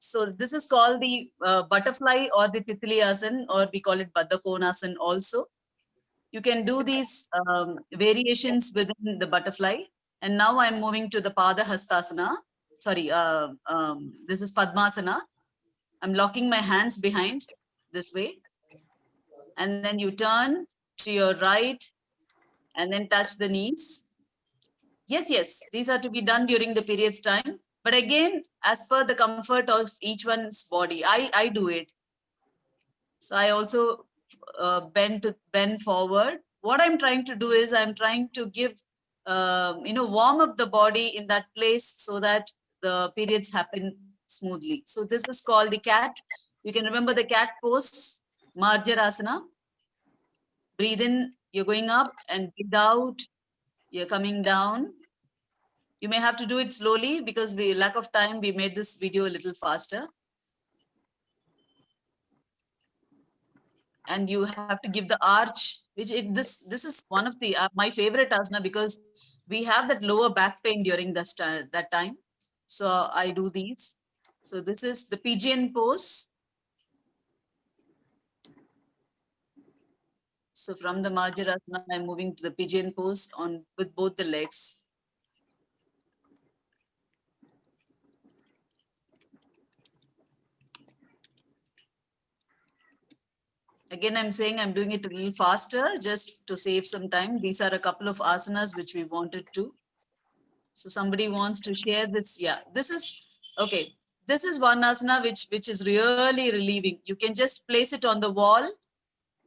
So this is called the butterfly or the titli asan, or we call it Baddhakonasan also. You can do these variations within the butterfly. And now I'm moving to the Pada Hastasana. Sorry, this is Padmasana. I'm locking my hands behind this way. And then you turn to your right and then touch the knees. Yes, these are to be done during the period's time. But again, as per the comfort of each one's body, I do it. So I also bend forward. What I'm trying to do is I'm trying to give, warm up the body in that place so that the periods happen smoothly. So this is called the cat. You can remember the cat pose, Marjarasana. Breathe in, you're going up, and breathe out, you're coming down. You may have to do it slowly because lack of time, we made this video a little faster. And you have to give the arch, this is one of the my favorite asana, because we have that lower back pain during that time. So I do these. So this is the pigeon pose. So from the Majarasana, I'm moving to the pigeon pose on with both the legs. Again, I'm saying I'm doing it a little faster just to save some time. These are a couple of asanas which we wanted to. So somebody wants to share this. Yeah, this is okay. This is one asana which is really relieving. You can just place it on the wall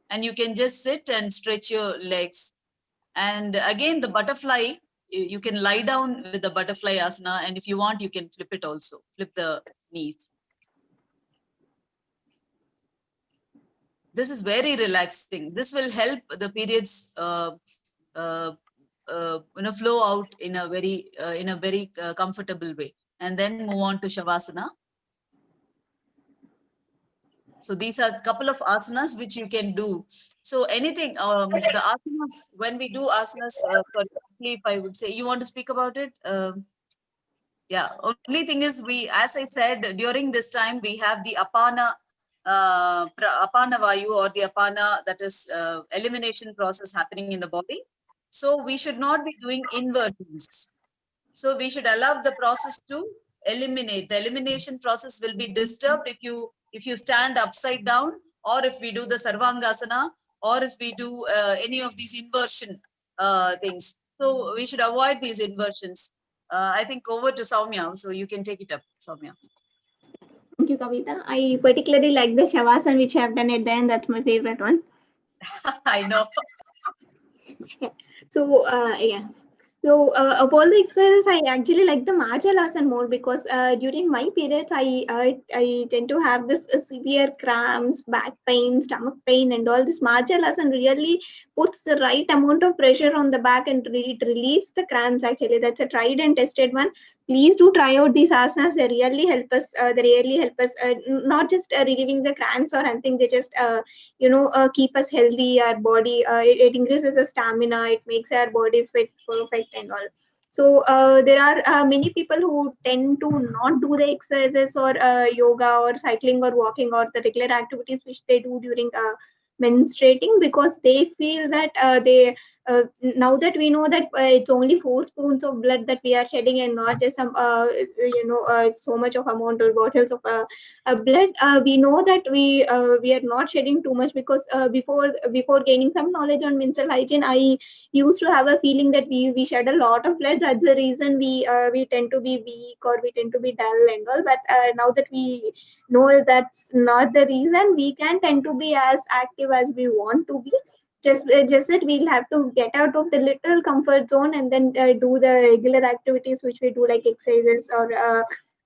and you can just sit and stretch your legs. And again, the butterfly, you can lie down with the butterfly asana, and if you want, you can flip it also, flip the knees. This is very relaxing. This will help the periods uh, flow out in a very comfortable way. And then move on to Shavasana. So these are a couple of asanas which you can do. So anything, the asanas, when we do asanas, if I would say, you want to speak about it? Yeah, only thing is as I said, during this time, we have the apana vayu or the apana, that is elimination process happening in the body. So we should not be doing inversions. So we should allow the process to eliminate. The elimination process will be disturbed if you stand upside down, or if we do the Sarvangasana, or if we do any of these inversion things. So we should avoid these inversions. I think over to Soumya, so you can take it up, Soumya. Thank you, Kavita. I particularly like the Shavasana which I have done at the end. That's my favorite one. I know. Yeah. So, yeah. So, of all the exercises, I actually like the Majalasana more because during my periods, I tend to have this severe cramps, back pain, stomach pain, and all. This Majalasana really puts the right amount of pressure on the back and it relieves the cramps. Actually, that's a tried and tested one. Please do try out these asanas. They really help us. They really help us. Not just relieving the cramps or anything. They just keep us healthy. Our body. It increases the stamina. It makes our body fit, perfect, and all. So there are many people who tend to not do the exercises or yoga or cycling or walking or the regular activities which they do during menstruating because they feel that now that we know that it's only 4 spoons of blood that we are shedding and not just some so much of amount or bottles of blood, we know that we are not shedding too much because before gaining some knowledge on menstrual hygiene, I used to have a feeling that we shed a lot of blood. That's the reason we tend to be weak or we tend to be dull and all. But now that we know that's not the reason, we can tend to be as active as we want to be. Just that we'll have to get out of the little comfort zone and then do the regular activities which we do like exercises or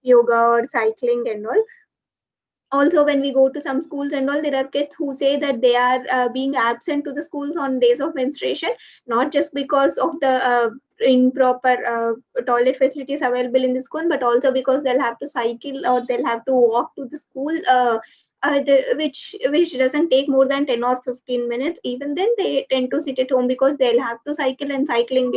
yoga or cycling and all. Also, when we go to some schools and all, there are kids who say that they are being absent to the schools on days of menstruation, not just because of the improper toilet facilities available in the school, but also because they'll have to cycle or they'll have to walk to the school, which doesn't take more than 10 or 15 minutes. Even then they tend to sit at home because they'll have to cycle, and cycling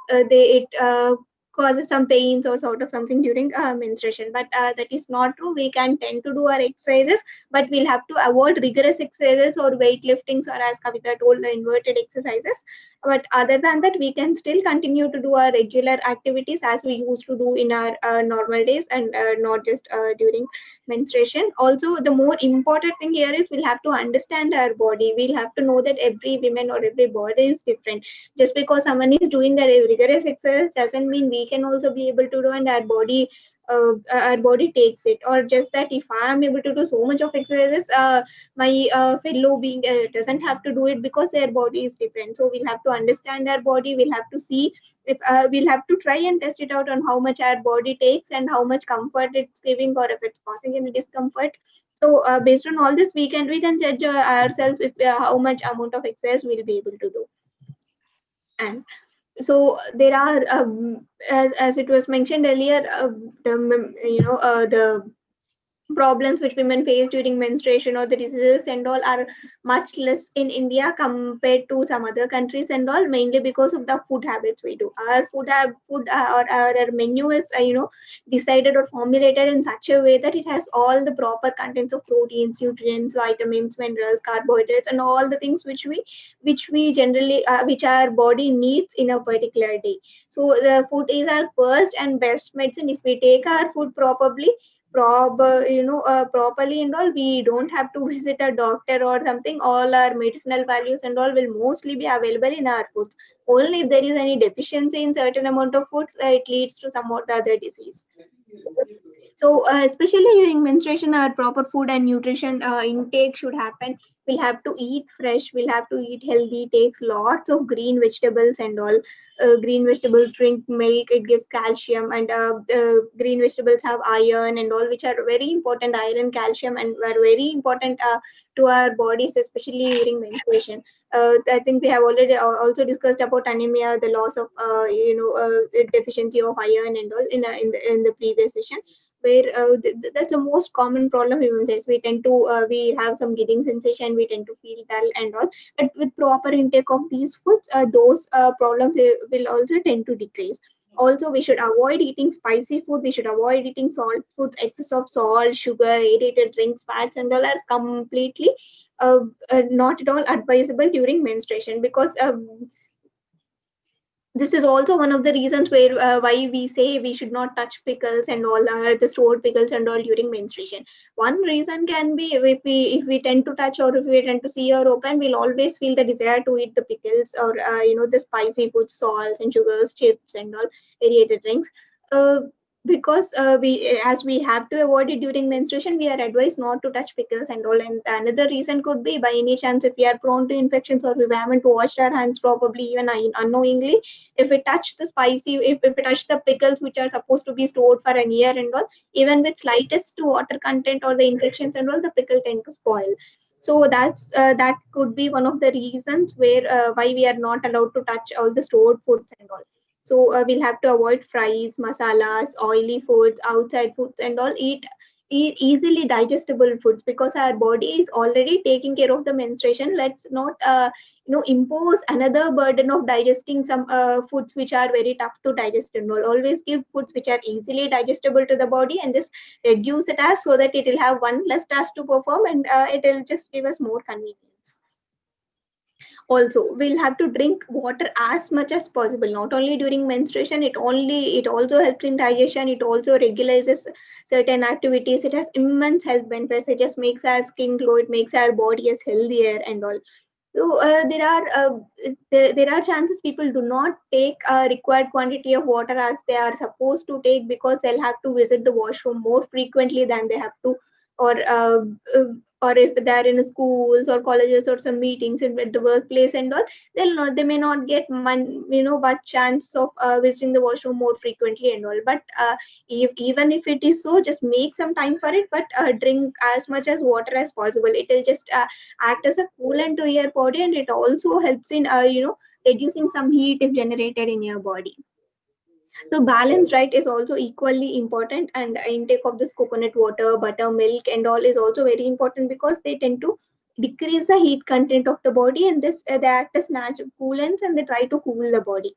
they it causes some pains or sort of something during menstruation. But that is not true. We can tend to do our exercises, but we'll have to avoid rigorous exercises or weightliftings, or as Kavita told, the inverted exercises. But other than that, we can still continue to do our regular activities as we used to do in our normal days, and not just during menstruation. Also, the more important thing here is we'll have to understand our body. We'll have to know that every woman or every body is different. Just because someone is doing the rigorous exercise doesn't mean we can also be able to do, and our body takes it. Or just that if I am able to do so much of exercises, my fellow being doesn't have to do it because their body is different. So we'll have to understand our body. We'll have to see if we'll have to try and test it out on how much our body takes and how much comfort it's giving, or if it's causing any discomfort. So based on all this, we can judge ourselves if how much amount of exercise we'll be able to do. And so there are as it was mentioned earlier, the problems which women face during menstruation or the diseases and all are much less in India compared to some other countries and all, mainly because of the food habits we do. Our or our menu is decided or formulated in such a way that it has all the proper contents of proteins, nutrients, vitamins, minerals, carbohydrates, and all the things which we generally which our body needs in a particular day. So the food is our first and best medicine. If we take our food properly and all, we don't have to visit a doctor or something. All our medicinal values and all will mostly be available in our foods. Only if there is any deficiency in certain amount of foods, it leads to some or the other disease. So, especially during menstruation, our proper food and nutrition intake should happen. We'll have to eat fresh. We'll have to eat healthy. Takes lots of green vegetables and all. Green vegetables drink milk. It gives calcium, and green vegetables have iron and all, which are very important. Iron, calcium, and are very important to our bodies, especially during menstruation. I think we have already also discussed about anemia, the loss of deficiency of iron and all in the previous session, where that's the most common problem we will face. We tend to we have some gidding sensation, we tend to feel dull and all, but with proper intake of these foods, those problems will also tend to decrease. Also, we should avoid eating spicy food, we should avoid eating salt foods. Excess of salt, sugar, aerated drinks, fats and all are completely not at all advisable during menstruation, because this is also one of the reasons where why we say we should not touch pickles and all, the stored pickles and all during menstruation. One reason can be, if we tend to touch or if we tend to see or open, we'll always feel the desire to eat the pickles or the spicy foods, salts and sugars, chips and all, aerated drinks. uh, because as we have to avoid it during menstruation, we are advised not to touch pickles and all. And another reason could be, by any chance, if we are prone to infections or we haven't washed our hands probably, even unknowingly, if we touch the spicy, if we touch the pickles which are supposed to be stored for a year and all, even with slightest water content or the infections and all, the pickle tend to spoil. So that could be one of the reasons where why we are not allowed to touch all the stored foods and all. So we'll have to avoid fries, masalas, oily foods, outside foods and all. Eat easily digestible foods, because our body is already taking care of the menstruation. Let's not impose another burden of digesting some foods which are very tough to digest and all. Always give foods which are easily digestible to the body, and just reduce it as, so that it will have one less task to perform, and it will just give us more convenience. Also, we'll have to drink water as much as possible, not only during menstruation. It also helps in digestion, it also regulates certain activities. It has immense health benefits. It just makes our skin glow, it makes our body as healthier and all. So there are chances people do not take a required quantity of water as they are supposed to take, because they'll have to visit the washroom more frequently than they have to, or or if they're in schools or colleges or some meetings in at the workplace and all, they may not get much chance of visiting the washroom more frequently and all. But even if it is so, just make some time for it, but drink as much as water as possible. It will just act as a coolant to your body, and it also helps in reducing some heat if generated in your body. So balanced diet is also equally important, and intake of this coconut water, butter, milk and all is also very important, because they tend to decrease the heat content of the body, and this they act as natural coolants, and they try to cool the body.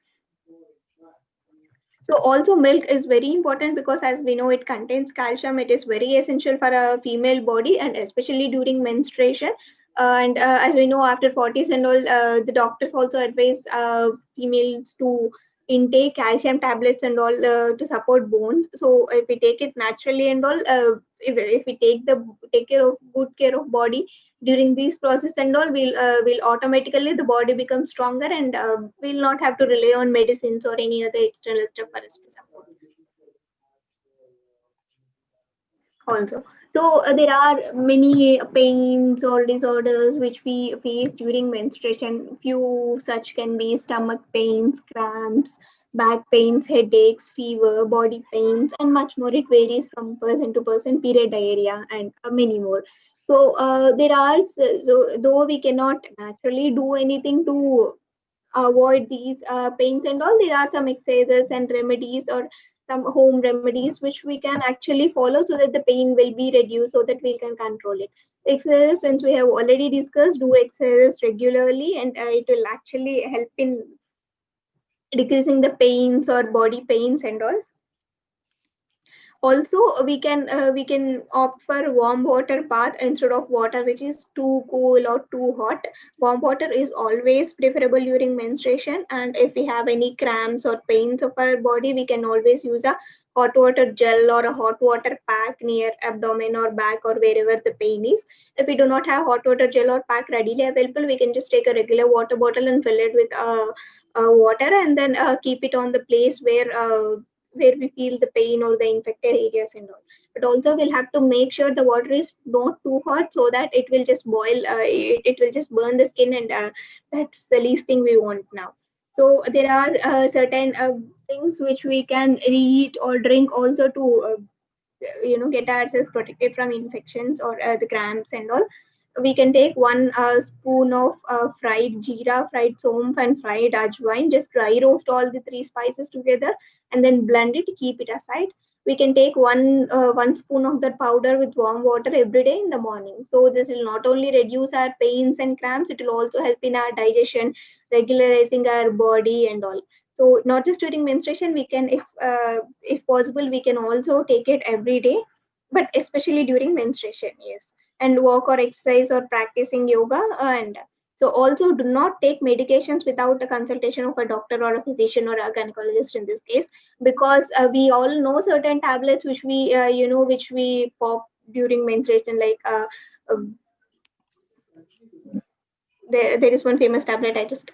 So also milk is very important, because as we know, it contains calcium. It is very essential for a female body, and especially during menstruation. And as we know, after 40s and all, the doctors also advise females to intake calcium tablets and all, to support bones. So if we take it naturally and all, if we take care of good care of body during this process and all, will automatically the body become stronger, and we'll not have to rely on medicines or any other external stuff for us to support also. So there are many pains or disorders which we face during menstruation. Few such can be stomach pains, cramps, back pains, headaches, fever, body pains, and much more. It varies from person to person. Period diarrhea and many more. So so though we cannot naturally do anything to avoid these pains and all, there are some exercises and remedies or some home remedies which we can actually follow so that the pain will be reduced, so that we can control it. Exercises, since we have already discussed, do exercises regularly, and it will actually help in decreasing the pains or body pains and all. Also, we can opt for warm water bath instead of water which is too cool or too hot. Warm water is always preferable during menstruation, and if we have any cramps or pains of our body, we can always use a hot water gel or a hot water pack near abdomen or back or wherever the pain is. If we do not have hot water gel or pack readily available, we can just take a regular water bottle and fill it with water, and then keep it on the place where we feel the pain or the infected areas and all. But also we'll have to make sure the water is not too hot, so that it will just boil, it will just burn the skin, and that's the least thing we want now. So there are certain things which we can eat or drink also to get ourselves protected from infections or the cramps and all. We can take one spoon of fried jeera, fried somp, and fried ajwain. Just dry roast all the three spices together and then blend it, keep it aside. We can take one spoon of that powder with warm water every day in the morning. So this will not only reduce our pains and cramps, it will also help in our digestion, regularizing our body and all. So not just during menstruation, we can, if possible, we can also take it every day, but especially during menstruation, yes. And walk or exercise or practicing yoga, and so also do not take medications without the consultation of a doctor or a physician or a gynecologist in this case, because we all know certain tablets which we which we pop during menstruation, like uh, there is one famous tablet, I just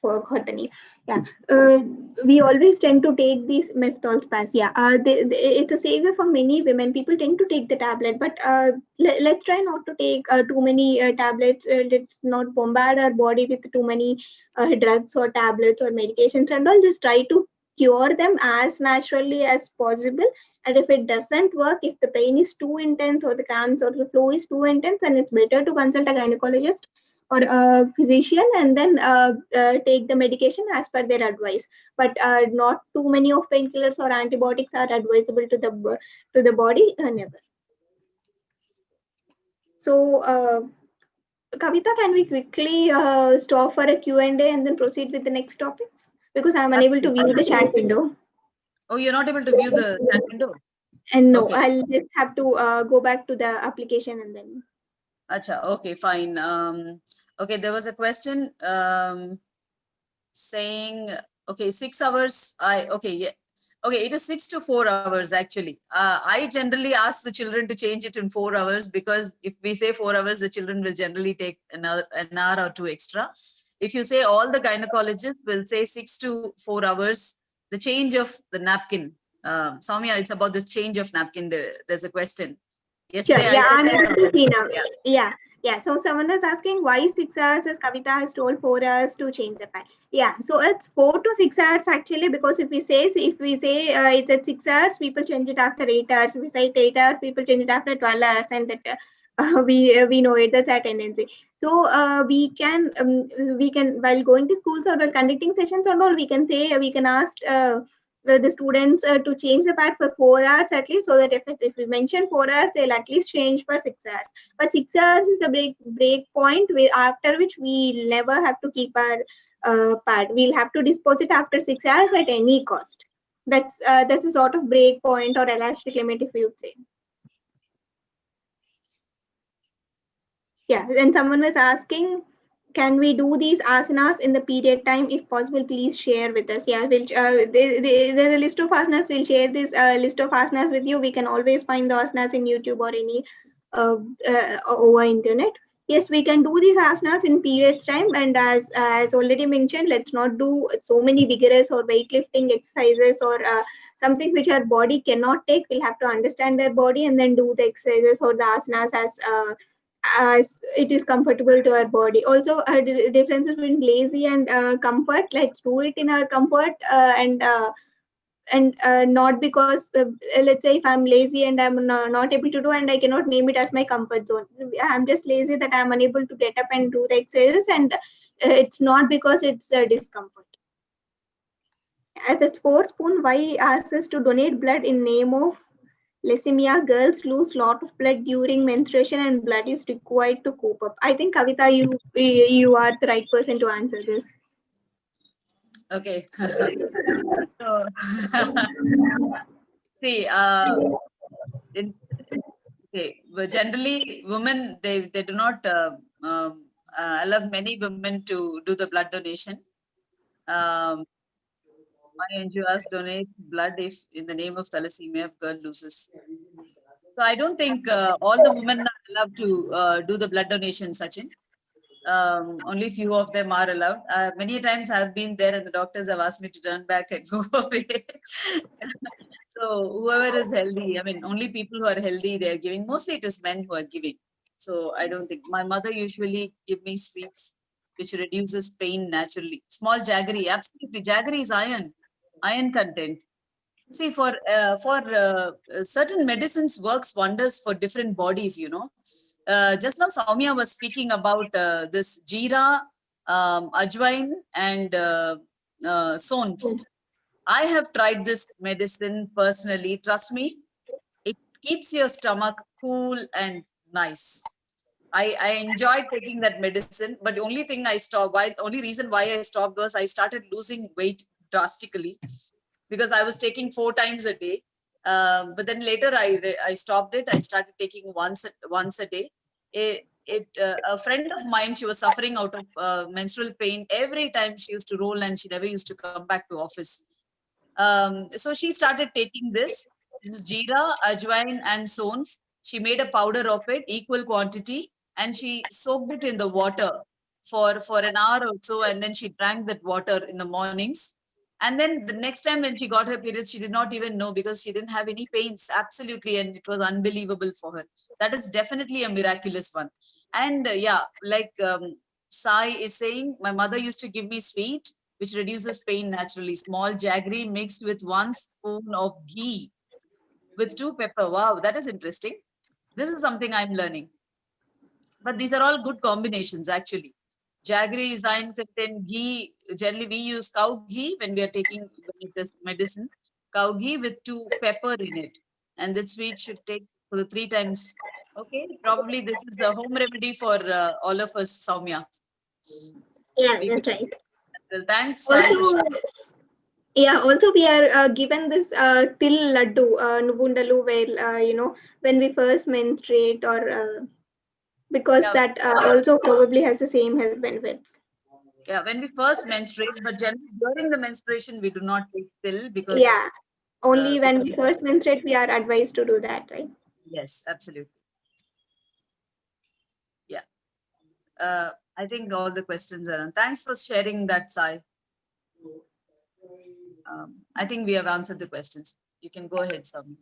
forgot the name. Yeah, we always tend to take these menthol spas. Yeah, it's a savior for many women. People tend to take the tablet, but let's try not to take too many tablets. Let's not bombard our body with too many drugs or tablets or medications and all. Just try to cure them as naturally as possible. And if it doesn't work, if the pain is too intense or the cramps or the flow is too intense, then it's better to consult a gynecologist or a physician, and then take the medication as per their advice. But not too many of painkillers or antibiotics are advisable to the body, never. So Kavita, can we quickly stop for a Q&A and then proceed with the next topics, because I'm unable to view the chat window. Oh, you're not able to view the chat window? And no, Okay. I'll just have to go back to the application and then. Acha, okay, fine. Okay, there was a question saying, okay, 6 hours. Okay, yeah. Okay, it is 6 to 4 hours actually. I generally ask the children to change it in 4 hours, because if we say 4 hours, the children will generally take an hour or two extra. If you say, all the gynecologists will say 6 to 4 hours, the change of the napkin. Soumya, it's about the change of napkin. There's a question. Sure. Yesterday I Yeah, said I'm 4 able to hours. see now. Yeah. Yeah. Yeah. So someone was asking why 6 hours, as Kavita has told 4 hours to change the time. Yeah. So it's 4 to 6 hours actually, because if we say it's at 6 hours, people change it after 8 hours. If we say 8 hours, people change it after 12 hours, and that we know it. That's our tendency. So we can, while going to schools or while conducting sessions and all, we can say, we can ask the students to change the pad for 4 hours at least, so that if we mention 4 hours, they'll at least change for 6 hours. But 6 hours is the break point, after which we never have to keep our pad. We'll have to dispose it after 6 hours at any cost. That's a sort of break point or elastic limit, if you would say. Yeah, and someone was asking, can we do these asanas in the period time? If possible, please share with us. Yeah, there's a list of asanas. We'll share this list of asanas with you. We can always find the asanas in YouTube or any over internet. Yes, we can do these asanas in periods time, and as already mentioned, let's not do so many vigorous or weightlifting exercises or something which our body cannot take. We'll have to understand our body and then do the exercises or the asanas as it is comfortable to our body. Also, differences between lazy and comfort. Let's do it in our comfort, and not because let's say if I'm lazy and I'm not able to do, and I cannot name it as my comfort zone. I'm just lazy that I'm unable to get up and do the exercises, and it's not because it's discomfort. As a sports spoon, why ask us to donate blood in name of leukemia? Girls lose lot of blood during menstruation, and blood is required to cope up. I think Kavita, you are the right person to answer this. Okay. So, see, in, okay, well, generally, women they do not allow many women to do the blood donation. Um, my NGO asks donate blood if in the name of thalassemia if girl loses. So I don't think all the women are allowed to do the blood donation, Sachin. Only few of them are allowed. Many times I've been there and the doctors have asked me to turn back and go away. So whoever is healthy, I mean, only people who are healthy, they're giving. Mostly it is men who are giving. So I don't think. My mother usually give me sweets, which reduces pain naturally. Small jaggery, absolutely. Jaggery is iron content. See, for certain medicines works wonders for different bodies. Just now Soumya was speaking about this jeera, ajwain, and son. I have tried this medicine personally. Trust me, it keeps your stomach cool and nice. I enjoyed taking that medicine, but the only thing I stopped, only reason why I stopped was I started losing weight drastically because I was taking 4 times a day. But then later I stopped it. I started taking once a day. A friend of mine, she was suffering out of menstrual pain. Every time she used to roll and she never used to come back to office. So she started taking this. This is jeera, ajwain, and sonf. She made a powder of it, equal quantity, and she soaked it in the water for an hour or so, and then she drank that water in the mornings. And then the next time when she got her periods, she did not even know because she didn't have any pains, absolutely, and it was unbelievable for her. That is definitely a miraculous one. And yeah, like Sai is saying, my mother used to give me sweet which reduces pain naturally. Small jaggery mixed with 1 spoon of ghee with 2 pepper. Wow, that is interesting. This is something I'm learning. But these are all good combinations actually. Jaggery is iron content, ghee. Generally, we use cow ghee when we are taking this medicine. Cow ghee with 2 pepper in it. And this sweet should take for the 3 times. Okay, probably this is the home remedy for all of us, Soumya. Yeah, We could, that's right. well, thanks, Sai, for Also, sharing. yeah, also we are given this till laddu, nubundalu, where when we first menstruate, or because Yeah, that also probably has the same health benefits. yeah, when we first menstruate, but generally during the menstruation, we do not take pill because of Yeah, only when because we first menstruate, we are advised to do that, right? yes, absolutely. Yeah. I think all the questions are on. Thanks for sharing that, Sai. I think we have answered the questions. You can go ahead, Sam.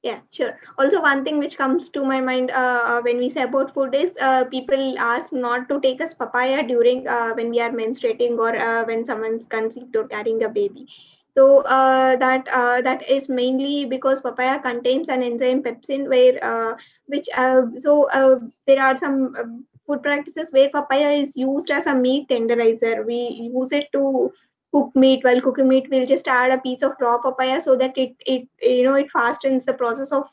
Yeah, sure. Also, one thing which comes to my mind when we say about food is people ask not to take us papaya during when we are menstruating, or when someone's conceived or carrying a baby. So that is mainly because papaya contains an enzyme pepsin, where which there are some food practices where papaya is used as a meat tenderizer. We use it to cook meat. While cooking meat, we'll just add a piece of raw papaya so that it fastens the process of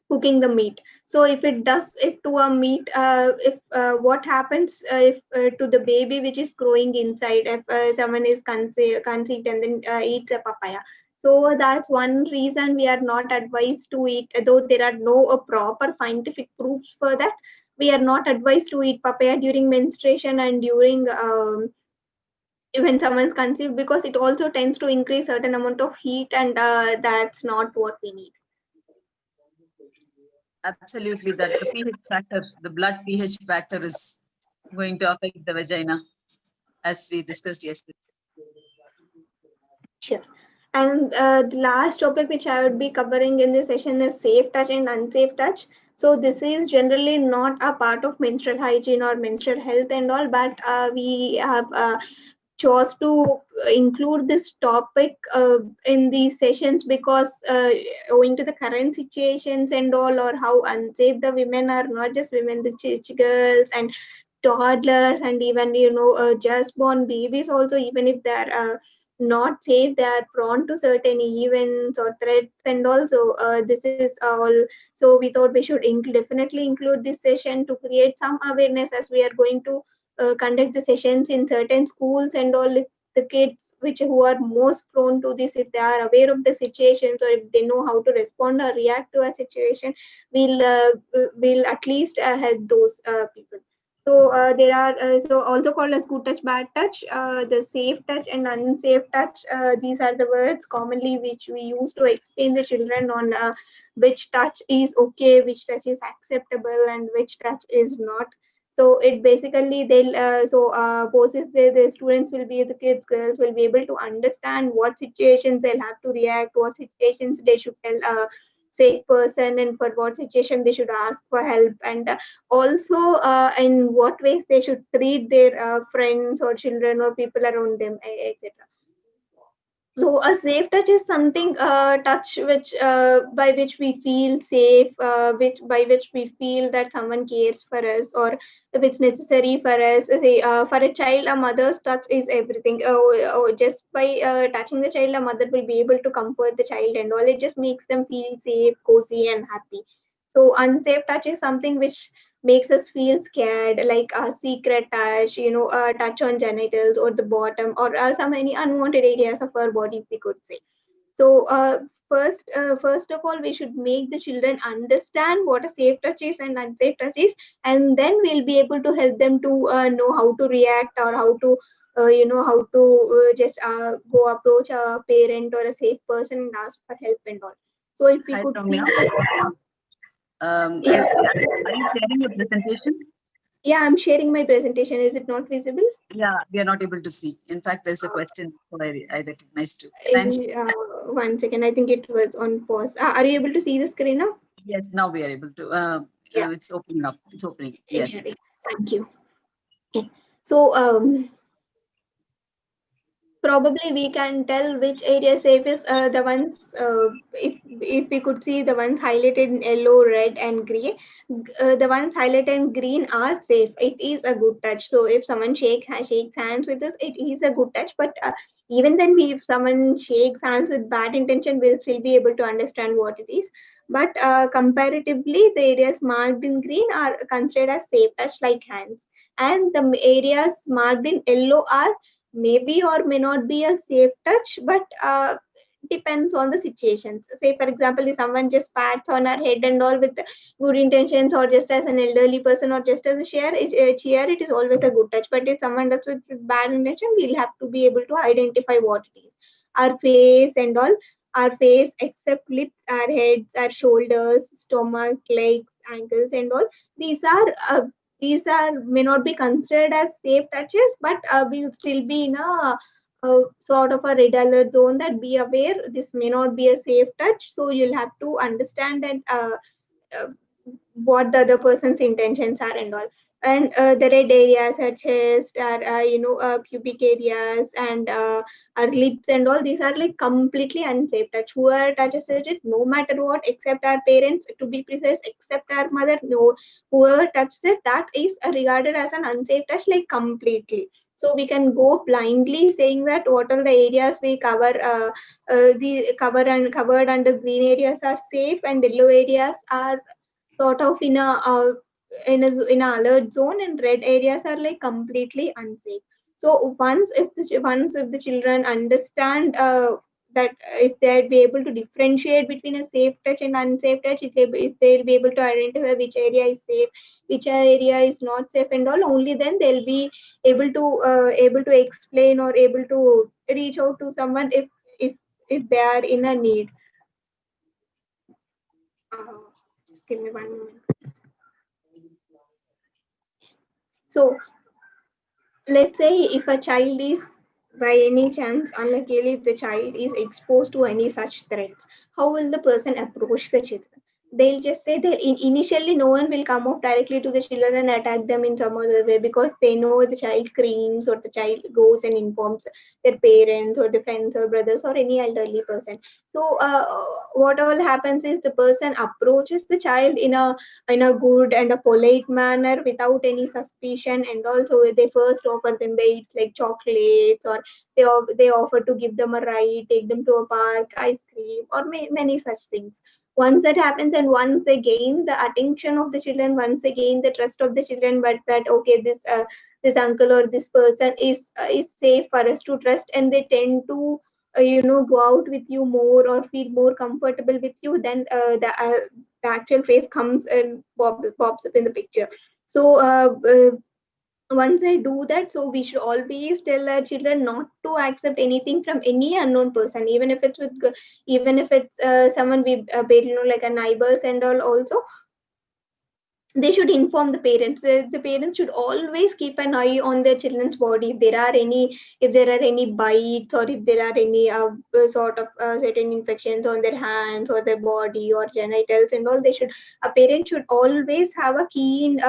cooking the meat. So if it does it to a meat, if what happens if to the baby which is growing inside, if someone is conceived and then eats a papaya. So that's one reason we are not advised to eat, though there are no proper scientific proofs for that. We are not advised to eat papaya during menstruation and during when someone's conceived, because it also tends to increase certain amount of heat, and that's not what we need. Absolutely, that the pH factor, the blood pH factor is going to affect the vagina, as we discussed yesterday. Sure. And the last topic which I would be covering in this session is safe touch and unsafe touch. So this is generally not a part of menstrual hygiene or menstrual health and all, but we have chose to include this topic in these sessions because owing to the current situations and all, or how unsafe the women are, not just women, the girls and toddlers, and even just born babies also, even if they're not safe. They are prone to certain events or threats, and also this is all. So we thought we should definitely include this session to create some awareness, as we are going to conduct the sessions in certain schools and all. If the kids which who are most prone to this, if they are aware of the situations, or if they know how to respond or react to a situation, we'll at least help those people. So there are so also called as good touch, bad touch, the safe touch and unsafe touch. These are the words commonly which we use to explain the children on which touch is okay, which touch is acceptable, and which touch is not. So it basically they'll poses the students will be, the kids, girls will be able to understand what situations they'll have to react, what situations they should tell a safe person, and for what situation they should ask for help, and also in what ways they should treat their friends or children or people around them, etc. So a safe touch is something touch which by which we feel safe, which by which we feel that someone cares for us, or if it's necessary for us. Say, for a child, a mother's touch is everything. Just by touching the child, a mother will be able to comfort the child and all. It just makes them feel safe, cozy, and happy. So unsafe touch is something which makes us feel scared, like a secret touch, a touch on genitals or the bottom, or some any unwanted areas of our body, we could say. So first of all, we should make the children understand what a safe touch is and unsafe touch is, and then we'll be able to help them to know how to react, or how to how to just go approach a parent or a safe person and ask for help and all. So if we Hi, could see, Ramya. yeah. Are you sharing your presentation? Yeah, I'm sharing my presentation. Is it not visible? Yeah, we are not able to see. In fact, there's a Uh, question I recognize too. Thanks. uh, 1 second. I think it was on pause. Are you able to see the screen now? Yes, now we are able to. Yeah. It's opening up. It's opening. Yes. Sharing. Thank you. Okay. So probably we can tell which area safe is the ones if we could see the ones highlighted in yellow, red, and grey. The ones highlighted in green are safe. It is a good touch. So if someone shakes hands with us, it is a good touch. But even then, if someone shakes hands with bad intention, we'll still be able to understand what it is. But comparatively, the areas marked in green are considered as safe touch, like hands, and the areas marked in yellow are maybe or may not be a safe touch, but depends on the situations. Say for example, if someone just pats on our head and all with good intentions, or just as an elderly person, or just as a cheer, it is always a good touch. But if someone does with bad intention, we'll have to be able to identify what it is. Our face and all, our face except lips, our heads, our shoulders, stomach, legs, ankles, and all, these are may not be considered as safe touches, but we'll still be in a sort of a red alert zone, that be aware this may not be a safe touch. So you'll have to understand that uh, what the other person's intentions are and all. And the red areas are chest, are pubic areas, and our lips and all, these are like completely unsafe touch. Whoever touches it, no matter what, except our parents, to be precise, except our mother, no, whoever touches it, that is regarded as an unsafe touch, like completely. So we can go blindly saying that what are the areas we cover, the covered under green areas are safe, and yellow areas are sort of in a in a alert zone, and red areas are like completely unsafe. So once if the children understand that if they'll be able to differentiate between a safe touch and unsafe touch, if they'll be able to identify which area is safe, which area is not safe and all, only then they'll be able to explain, or able to reach out to someone if if they are in a need. uh, just give me 1 moment. So let's say if a child is, by any chance, unluckily, if the child is exposed to any such threats, how will the person approach the children? they'll just say that initially no one will come up directly to the children and attack them in some other way, because they know the child screams or the child goes and informs their parents or their friends or brothers or any elderly person. So what all happens is the person approaches the child in a good and a polite manner without any suspicion, and also they first offer them baits like chocolates, or they offer to give them a ride, take them to a park, ice cream, or many such things. Once that happens, and once they gain the attention of the children, once they gain the trust of the children, but that okay, this uncle or this person is safe for us to trust, and they tend to go out with you more or feel more comfortable with you, then the actual face comes and pops up in the picture. So once I do that, so we should always tell our children not to accept anything from any unknown person, even if it's even if it's someone we like a neighbors and all. Also, they should inform the parents. The parents should always keep an eye on their children's body. If there are any bites, or if there are any sort of certain infections on their hands or their body or genitals and all, they should a parent should always have a keen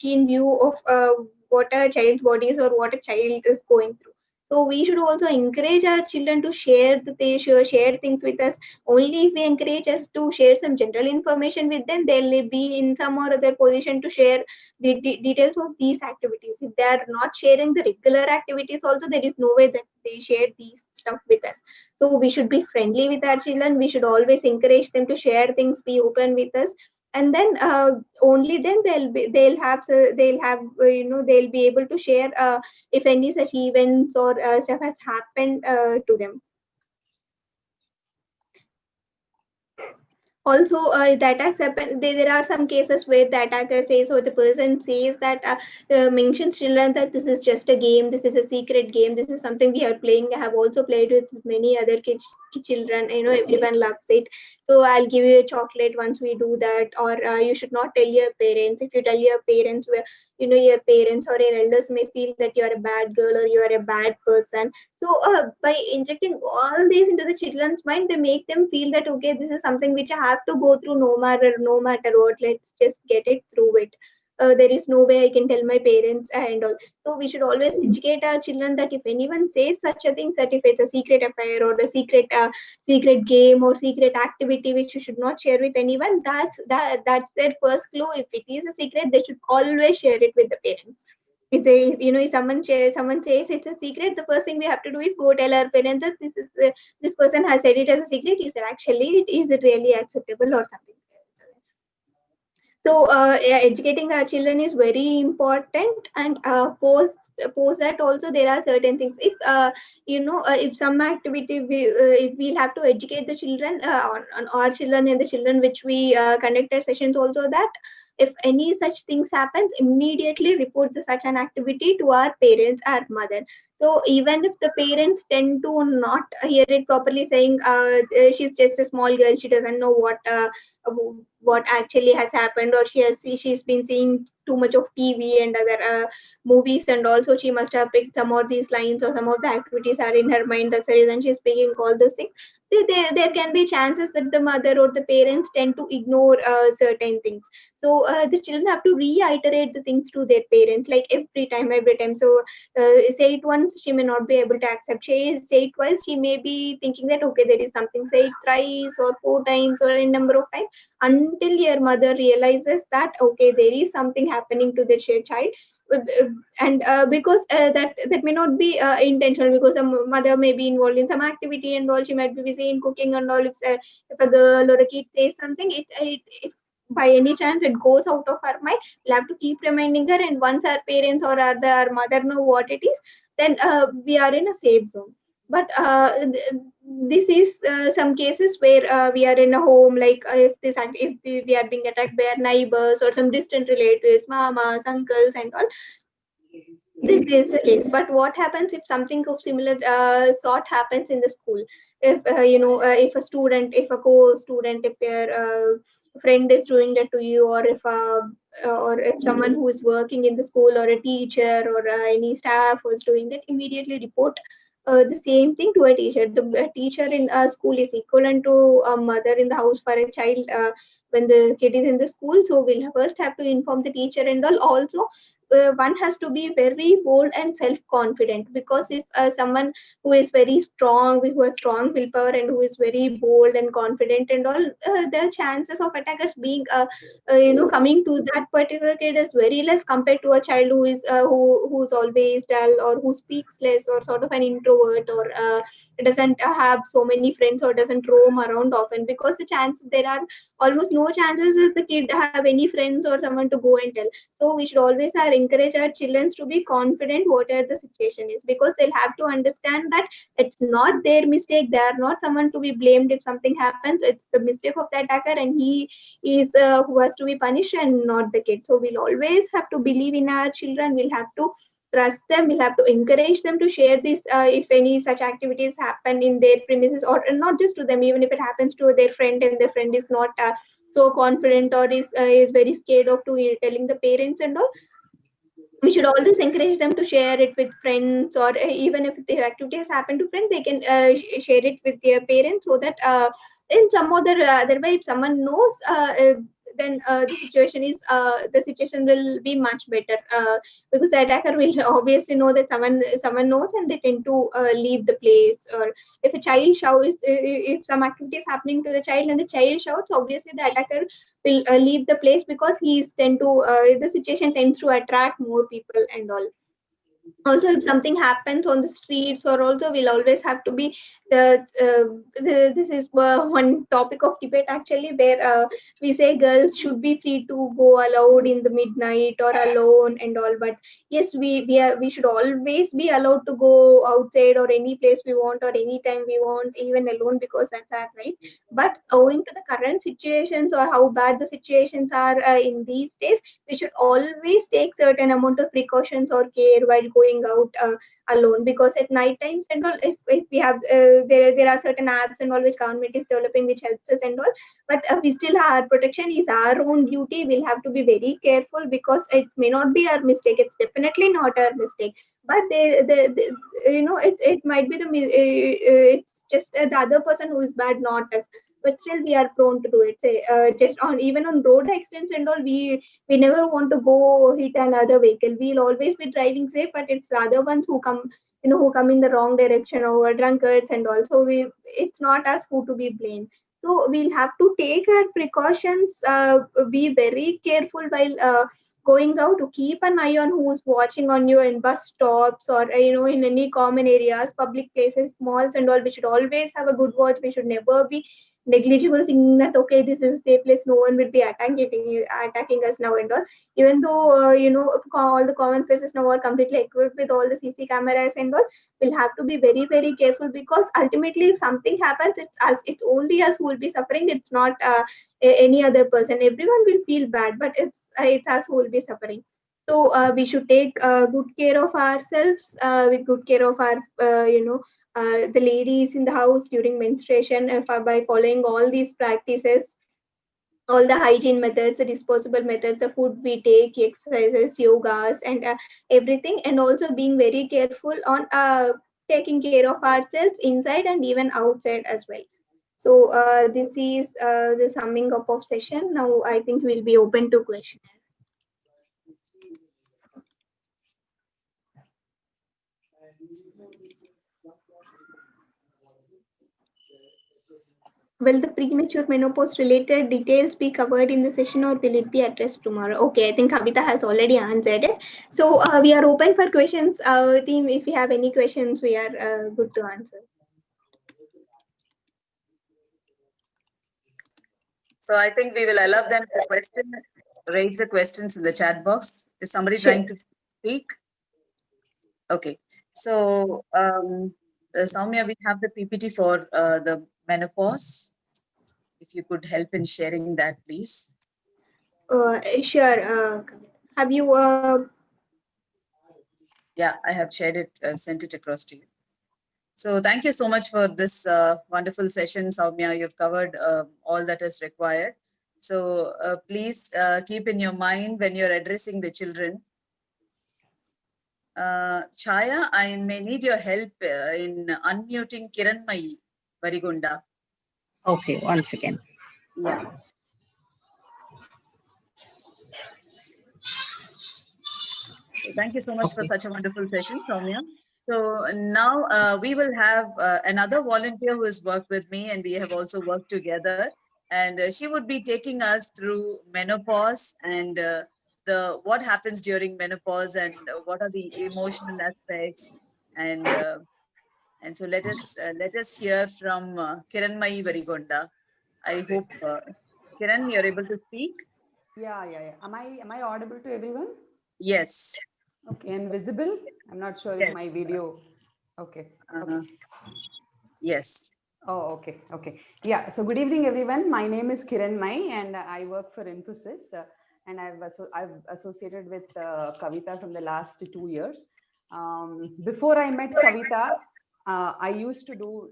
view of what a child's body is or what a child is going through. So we should also encourage our children to share things with us. Only if we encourage us to share some general information with them, they'll be in some or other position to share the details of these activities. If they are not sharing the regular activities also, there is no way that they share these stuff with us. So we should be friendly with our children. We should always encourage them to share things, be open with us, and then only then they'll have they'll be able to share if any such events or stuff has happened to them. Also, the attacks happen, there are some cases where the attacker says, or the person says that mentions children that this is just a game, this is a secret game, this is something we are playing. I have also played with many other kids, children, everyone loves it, so I'll give you a chocolate once we do that. Or you should not tell your parents. If you tell your parents, where your parents or your elders may feel that you're a bad girl or you're a bad person. So by injecting all these into the children's mind, they make them feel that okay, this is something which I have to go through no matter what. Let's just get it through it. There is no way I can tell my parents and all. So we should always educate our children that if anyone says such a thing, that if it's a secret affair or a secret game or secret activity which you should not share with anyone, that's their first clue. If it is a secret, they should always share it with the parents. If someone says it's a secret, the first thing we have to do is go tell our parents that this person has said it as a secret. Is it really acceptable or something? So yeah, educating our children is very important. And post that also, there are certain things. If some activity if we'll have to educate the children on our children and the children which we conducted sessions also, that if any such things happens, immediately report such an activity to our parents, our mother. So even if the parents tend to not hear it properly, saying she's just a small girl, she doesn't know what actually has happened, or she's been seeing too much of TV and other movies, and also she must have picked some of these lines, or some of the activities are in her mind, that's the reason she's speaking all those things. There can be chances that the mother or the parents tend to ignore certain things. So the children have to reiterate the things to their parents, like every time. So say it once, she may not be able to accept. Say it twice, she may be thinking that okay, there is something. Say it thrice or 4 times or a number of times, until your mother realizes that okay, there is something happening to the child. And because that may not be intentional, because a mother may be involved in some activity and all, she might be busy in cooking and all. If a girl or a kid says something, it by any chance it goes out of her mind, we'll have to keep reminding her, and once our parents or our mother know what it is, then we are in a safe zone. But this is some cases where we are in a home, like we are being attacked by our neighbors or some distant relatives, mamas, uncles and all. This is the case. But what happens if something of similar sort happens in the school? If if a student, if a co-student, if your friend is doing that to you, or if someone who is working in the school, or a teacher, or any staff who is doing that, immediately report the same thing to a teacher. The teacher in a school is equivalent to a mother in the house for a child when the kid is in the school. So we'll first have to inform the teacher and all. Also, one has to be very bold and self-confident, because if someone who is very strong, who has strong willpower and who is very bold and confident and all, the chances of attackers being coming to that particular kid is very less compared to a child who is who's always dull, or who speaks less, or sort of an introvert, or doesn't have so many friends, or doesn't roam around often, because the chances, there are almost no chances that the kid have any friends or someone to go and tell. So we should always encourage our children to be confident whatever the situation is, because they'll have to understand that it's not their mistake. They are not someone to be blamed if something happens. It's the mistake of the attacker, and he is who has to be punished, and not the kid. So we'll always have to believe in our children. We'll have to trust them. We'll have to encourage them to share this if any such activities happen in their premises, or not just to them, even if it happens to their friend and their friend is not so confident, or is very scared of to telling the parents and all. We should always encourage them to share it with friends, or even if the activity has happened to friends, they can share it with their parents, so that in some other way, if someone knows, then the situation will be much better, because the attacker will obviously know that someone knows, and they tend to leave the place. Or if a child shouts, if some activity is happening to the child and the child shouts, obviously the attacker will leave the place, because he's tend to the situation tends to attract more people and all. Also, if something happens on the streets, or also we'll always have to be this is one topic of debate actually, where we say girls should be free to go allowed in the midnight or alone and all. But yes, we should always be allowed to go outside, or any place we want, or anytime we want, even alone, because that's our right. But owing to the current situations, or how bad the situations are in these days, we should always take certain amount of precautions or care while going out alone, because at night times and all, if we have there are certain apps and all which government is developing, which helps us and all. But we still, our protection is our own duty. We'll have to be very careful, because it may not be our mistake. It's definitely not our mistake. But it might be it's just the other person who is bad, not us. But still we are prone to do it. Say just on, even on road accidents and all, we never want to go hit another vehicle. We'll always be driving safe, but it's the other ones who come, who come in the wrong direction, or drunkards and all. So it's not us who to be blamed. So we'll have to take our precautions, be very careful while going out, to keep an eye on who's watching on you in bus stops, or in any common areas, public places, malls and all. We should always have a good watch. We should never be negligible, thinking that okay, this is a safe place, no one will be attacking us now and all. Even though all the common places now are completely equipped with all the CC cameras and all, we'll have to be very very careful, because ultimately if something happens, it's only us who will be suffering. It's not any other person. Everyone will feel bad, but it's us who will be suffering. So we should take good care of ourselves, with good care of our the ladies in the house during menstruation, by following all these practices, all the hygiene methods, the disposable methods, the food we take, exercises, yogas, and everything, and also being very careful on taking care of ourselves inside and even outside as well. So this is the summing up of session. Now I think we'll be open to questions. Will the premature menopause related details be covered in the session, or will it be addressed tomorrow? Okay, I think Kavita has already answered it. So we are open for questions. Team, if you have any questions, we are good to answer. So I think we will allow them to raise the questions in the chat box. Is somebody Sure. trying to speak? Okay. So, Soumya, we have the PPT for the menopause. If you could help in sharing that, please. Sure. Have you? Yeah, I have shared it, sent it across to you. So thank you so much for this wonderful session, Soumya. You've covered all that is required. So please keep in your mind when you're addressing the children, Chaya, I may need your help in unmuting Kiranmai Varigunda. Okay, once again. Yeah. Thank you so much for Okay. such a wonderful session, Soumya. So now we will have another volunteer who has worked with me, and we have also worked together. And she would be taking us through menopause and the what happens during menopause and what are the emotional aspects. And so let us hear from Kiranmai Varigonda. I hope Kiran, you're able to speak. Yeah. Am I audible to everyone? Yes. Okay, and visible? I'm not sure if Yes. my video. Okay. Uh, yes. Oh, okay. Yeah. So good evening, everyone. My name is Kiran Mai, and I work for Infosys, and I've associated with Kavita from the last 2 years. Before I met Kavita, I used to do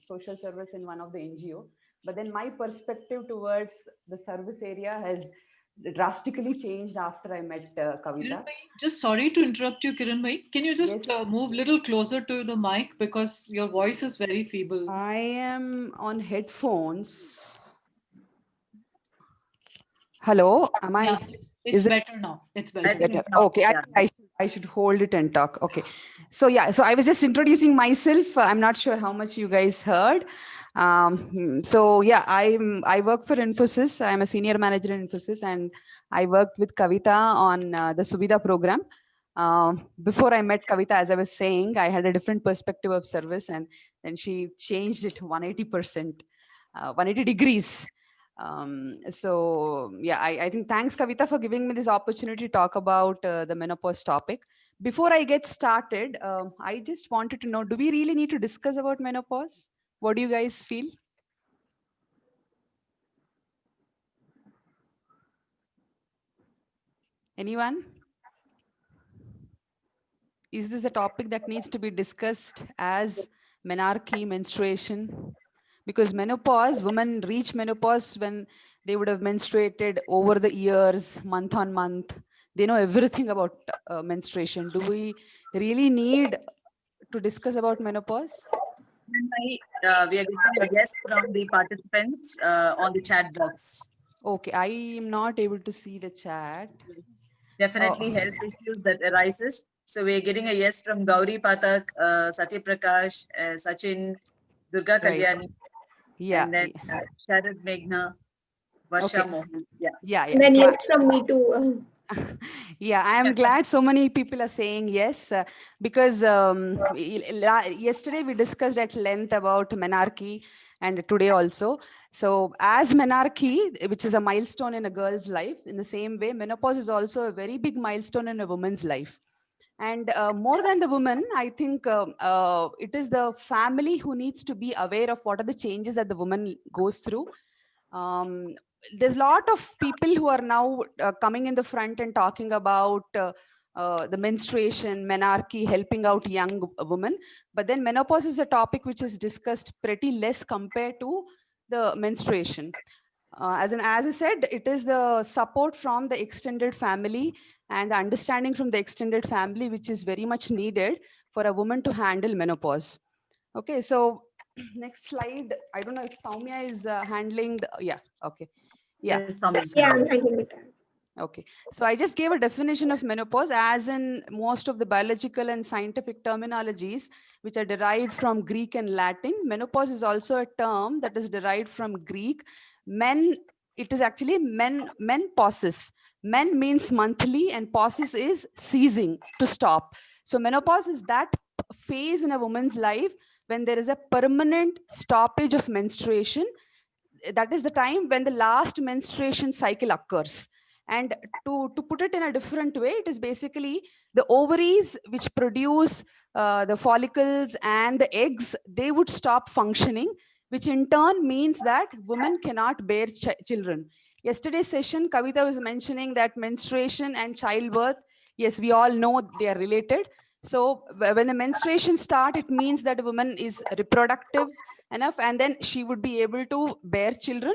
social service in one of the NGO, but then my perspective towards the service area has drastically changed after I met Kavita. Just sorry to interrupt you, Kiran bhai. Can you just Yes. move a little closer to the mic because your voice is very feeble. I am on headphones. Hello, am I? Yeah, it's Is it better now. It's I better. think better? now, Okay, yeah. I should hold it and talk. Okay. So yeah, so I was just introducing myself. I'm not sure how much you guys heard. So yeah, I work for Infosys. I'm a senior manager in Infosys, and I worked with Kavita on the Subida program. Before I met Kavita, as I was saying, I had a different perspective of service, and then she changed it 180%, 180 degrees. So yeah, I think thanks Kavita for giving me this opportunity to talk about the menopause topic. Before I get started, I just wanted to know, do we really need to discuss about menopause? What do you guys feel? Anyone? Is this a topic that needs to be discussed as menarche, menstruation? Because menopause, women reach menopause when they would have menstruated over the years, month on month. They know everything about menstruation. Do we really need to discuss about menopause? We are getting a yes from the participants on the chat box. Okay, I am not able to see the chat. Definitely Oh, health issues that arises. So we are getting a yes from Gauri Patak, Satya Prakash, Sachin, Durga right. Kalyani, Yeah. and then Sharad Meghna, Varsha Okay. Mohan. Yeah. Yeah. Then So yes from me too. yeah, I am glad so many people are saying yes, because yesterday we discussed at length about menarche, and today also. So as menarche, which is a milestone in a girl's life, in the same way, menopause is also a very big milestone in a woman's life. And more than the woman, I think it is the family who needs to be aware of what are the changes that the woman goes through. um, there's a lot of people who are now coming in the front and talking about the menstruation, menarche, helping out young women. But then menopause is a topic which is discussed pretty less compared to the menstruation. As I said, it is the support from the extended family and the understanding from the extended family which is very much needed for a woman to handle menopause. Okay, so next slide. I don't know if Soumya is handling the, yeah, okay. Yeah. Yes, Soumya. Yeah, I'm thinking it. Okay, so I just gave a definition of menopause as in most of the biological and scientific terminologies which are derived from Greek and Latin. Menopause is also a term that is derived from Greek. Men, it is actually men pauses. Men means monthly and pauses is ceasing, to stop. So menopause is that phase in a woman's life when there is a permanent stoppage of menstruation. That is the time when the last menstruation cycle occurs. And to put it in a different way, it is basically the ovaries which produce the follicles and the eggs, they would stop functioning, which in turn means that women cannot bear children. Yesterday's session, Kavita was mentioning that menstruation and childbirth, yes, we all know they are related. So when the menstruation start, it means that a woman is reproductive enough and then she would be able to bear children.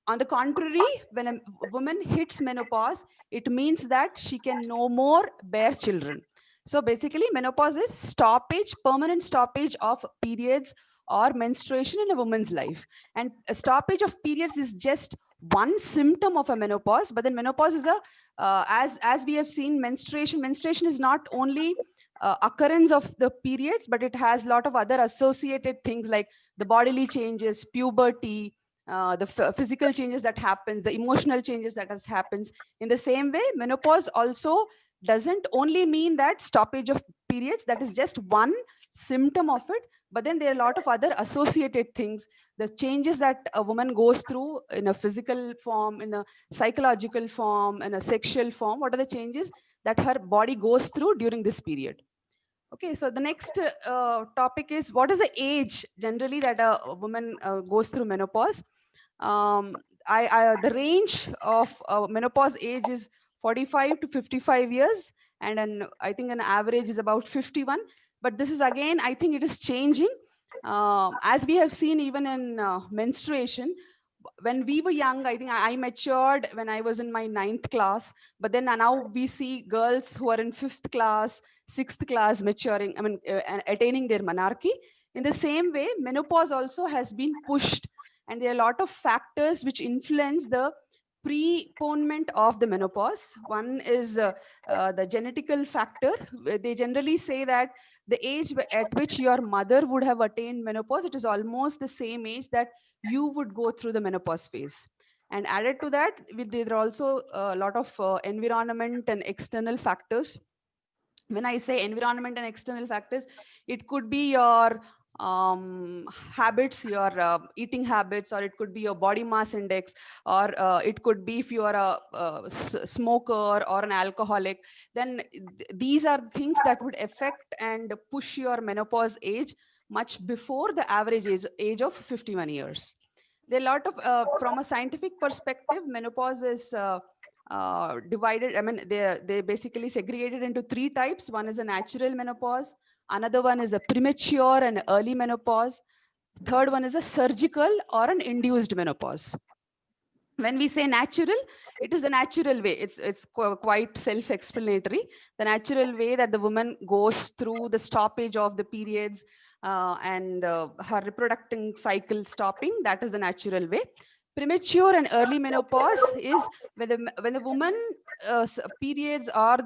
On the contrary, when a woman hits menopause, it means that she can no more bear children. So basically, menopause is stoppage, permanent stoppage of periods or menstruation in a woman's life. And a stoppage of periods is just one symptom of a menopause, but then menopause is as we have seen, menstruation is not only occurrence of the periods, but it has a lot of other associated things like the bodily changes, puberty, the physical changes that happens, the emotional changes that has happens. In the same way, menopause also doesn't only mean that stoppage of periods, that is just one symptom of it, but then there are a lot of other associated things, the changes that a woman goes through in a physical form, in a psychological form, in a sexual form. What are the changes that her body goes through during this period? Okay, so the next topic is, what is the age generally that a woman goes through menopause? The range of menopause age is 45 to 55 years, and I think an average is about 51. But this is again, I think it is changing. As we have seen even in menstruation, when we were young, I think I matured when I was in my 9th class, but then now we see girls who are in 5th class, 6th class maturing, and attaining their menarche. In the same way, menopause also has been pushed, and there are a lot of factors which influence the preponement of the menopause. One is the genetical factor. They generally say that the age at which your mother would have attained menopause, it is almost the same age that you would go through the menopause phase. And added to that, there are also a lot of environment and external factors. When I say environment and external factors, it could be your habits, your eating habits, or it could be your body mass index, or it could be if you are a smoker or an alcoholic. Then these are things that would affect and push your menopause age much before the average age of 51 years. There are a lot of, from a scientific perspective, menopause is divided. They basically segregated into 3 types. One is a natural menopause. Another one is a premature and early menopause. Third one is a surgical or an induced menopause. When we say natural, it is the natural way. It's quite self-explanatory. The natural way that the woman goes through the stoppage of the periods and her reproductive cycle stopping, that is the natural way. Premature and early menopause is when the woman periods or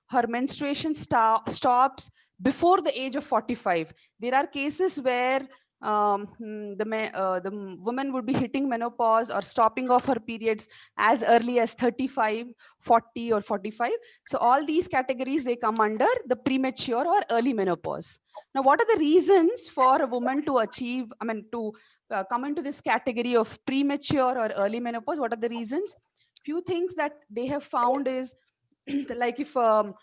her menstruation stops before the age of 45. There are cases where the woman would be hitting menopause or stopping off her periods as early as 35, 40, or 45. So all these categories, they come under the premature or early menopause. Now, what are the reasons for a woman to achieve, to come into this category of premature or early menopause? What are the reasons? Few things that they have found is like if a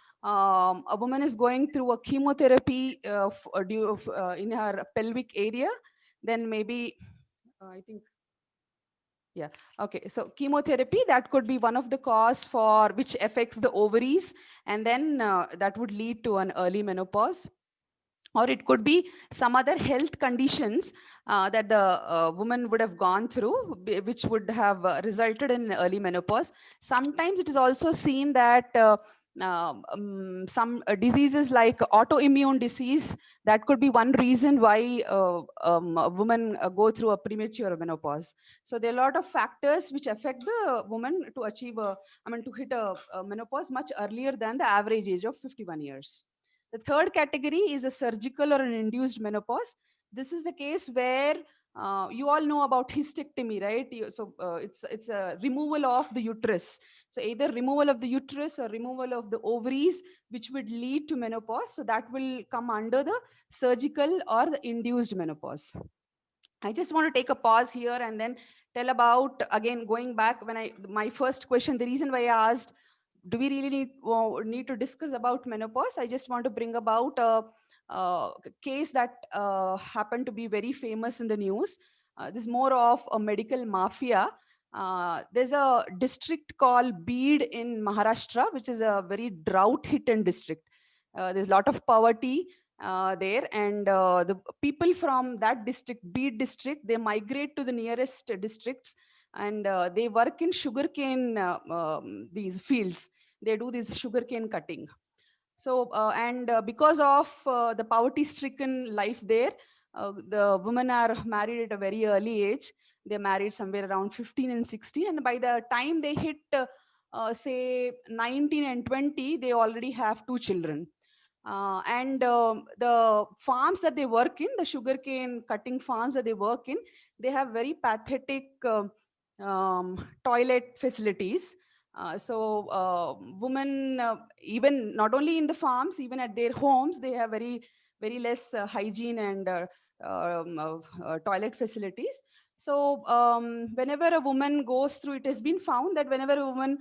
woman is going through a chemotherapy in her pelvic area, then maybe I think, yeah, okay. So chemotherapy, that could be one of the cause for which affects the ovaries, and then that would lead to an early menopause. Or it could be some other health conditions that the woman would have gone through, which would have resulted in early menopause. Sometimes it is also seen that some diseases like autoimmune disease, that could be one reason why a woman go through a premature menopause. So there are a lot of factors which affect the woman to achieve to hit a menopause much earlier than the average age of 51 years. The third category is a surgical or an induced menopause. This is the case where you all know about hysterectomy, right? It's a removal of the uterus. So either removal of the uterus or removal of the ovaries, which would lead to menopause. So that will come under the surgical or the induced menopause. I just want to take a pause here and then tell about, again, going back my first question, the reason why I asked, do we really need to discuss about menopause? I just want to bring about a case that happened to be very famous in the news. This is more of a medical mafia. There's a district called Beed in Maharashtra, which is a very drought-hidden district. There's a lot of poverty there, and the people from that district, Beed district, they migrate to the nearest districts, and they work in sugarcane these fields. They do this sugarcane cutting. So, because of the poverty-stricken life there, the women are married at a very early age. They're married somewhere around 15 and 16. And by the time they hit, say, 19 and 20, they already have 2 children. The farms that they work in, the sugarcane cutting farms that they work in, they have very pathetic toilet facilities. Women, even not only in the farms, even at their homes, they have very less hygiene and toilet facilities. So whenever a woman goes through, it has been found that whenever a woman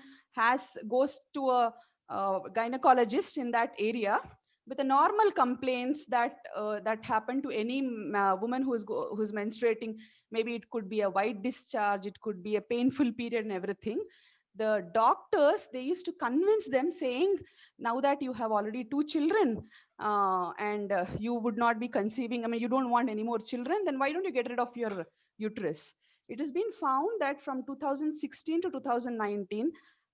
goes to a gynecologist in that area with the normal complaints that happen to any woman who's menstruating, maybe it could be a white discharge, it could be a painful period and everything, the doctors, they used to convince them saying, now that you have already 2 children and you would not be conceiving, I mean, you don't want any more children, then why don't you get rid of your uterus? It has been found that from 2016 to 2019,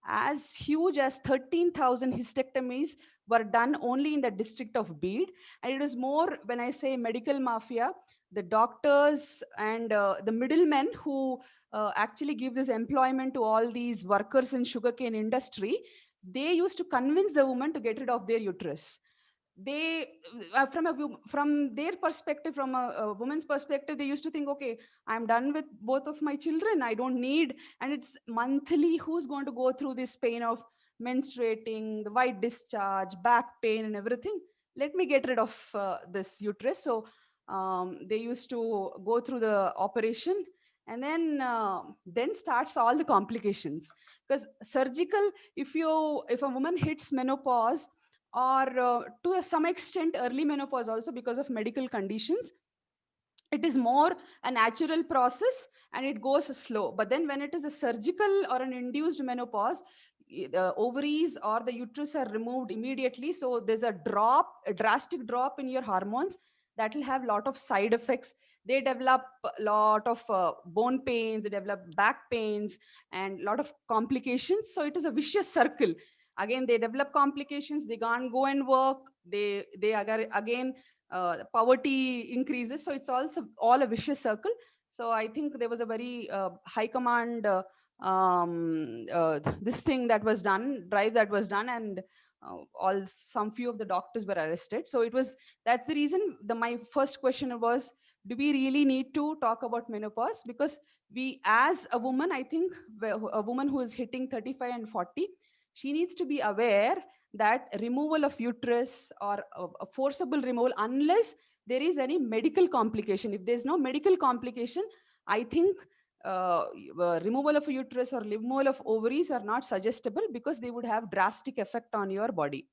as huge as 13,000 hysterectomies were done only in the district of Bede. And it is more, when I say medical mafia, the doctors and the middlemen who actually give this employment to all these workers in sugarcane industry, they used to convince the woman to get rid of their uterus. They from their perspective, from a woman's perspective, they used to think, okay, I'm done with both of my children, I don't need, and it's monthly, who's going to go through this pain of menstruating, the white discharge, back pain and everything, let me get rid of this uterus. So they used to go through the operation, and then starts all the complications, because surgical, if a woman hits menopause, or to some extent early menopause also, because of medical conditions, it is more a natural process and it goes slow. But then when it is a surgical or an induced menopause, the ovaries or the uterus are removed immediately, so there's a drastic drop in your hormones that will have a lot of side effects. They develop a lot of bone pains, they develop back pains and a lot of complications. So it is a vicious circle. Again, they develop complications, they can't go and work, again poverty increases. So it's also all a vicious circle. So I think there was a very high command this thing that was done, drive that was done, and some few of the doctors were arrested. So that's the reason my first question was, do we really need to talk about menopause? Because we, as a woman, I think a woman who is hitting 35 and 40, she needs to be aware that removal of uterus or a forcible removal, unless there is any medical complication, if there's no medical complication, I think removal of a uterus or removal of ovaries are not suggestible, because they would have drastic effect on your body.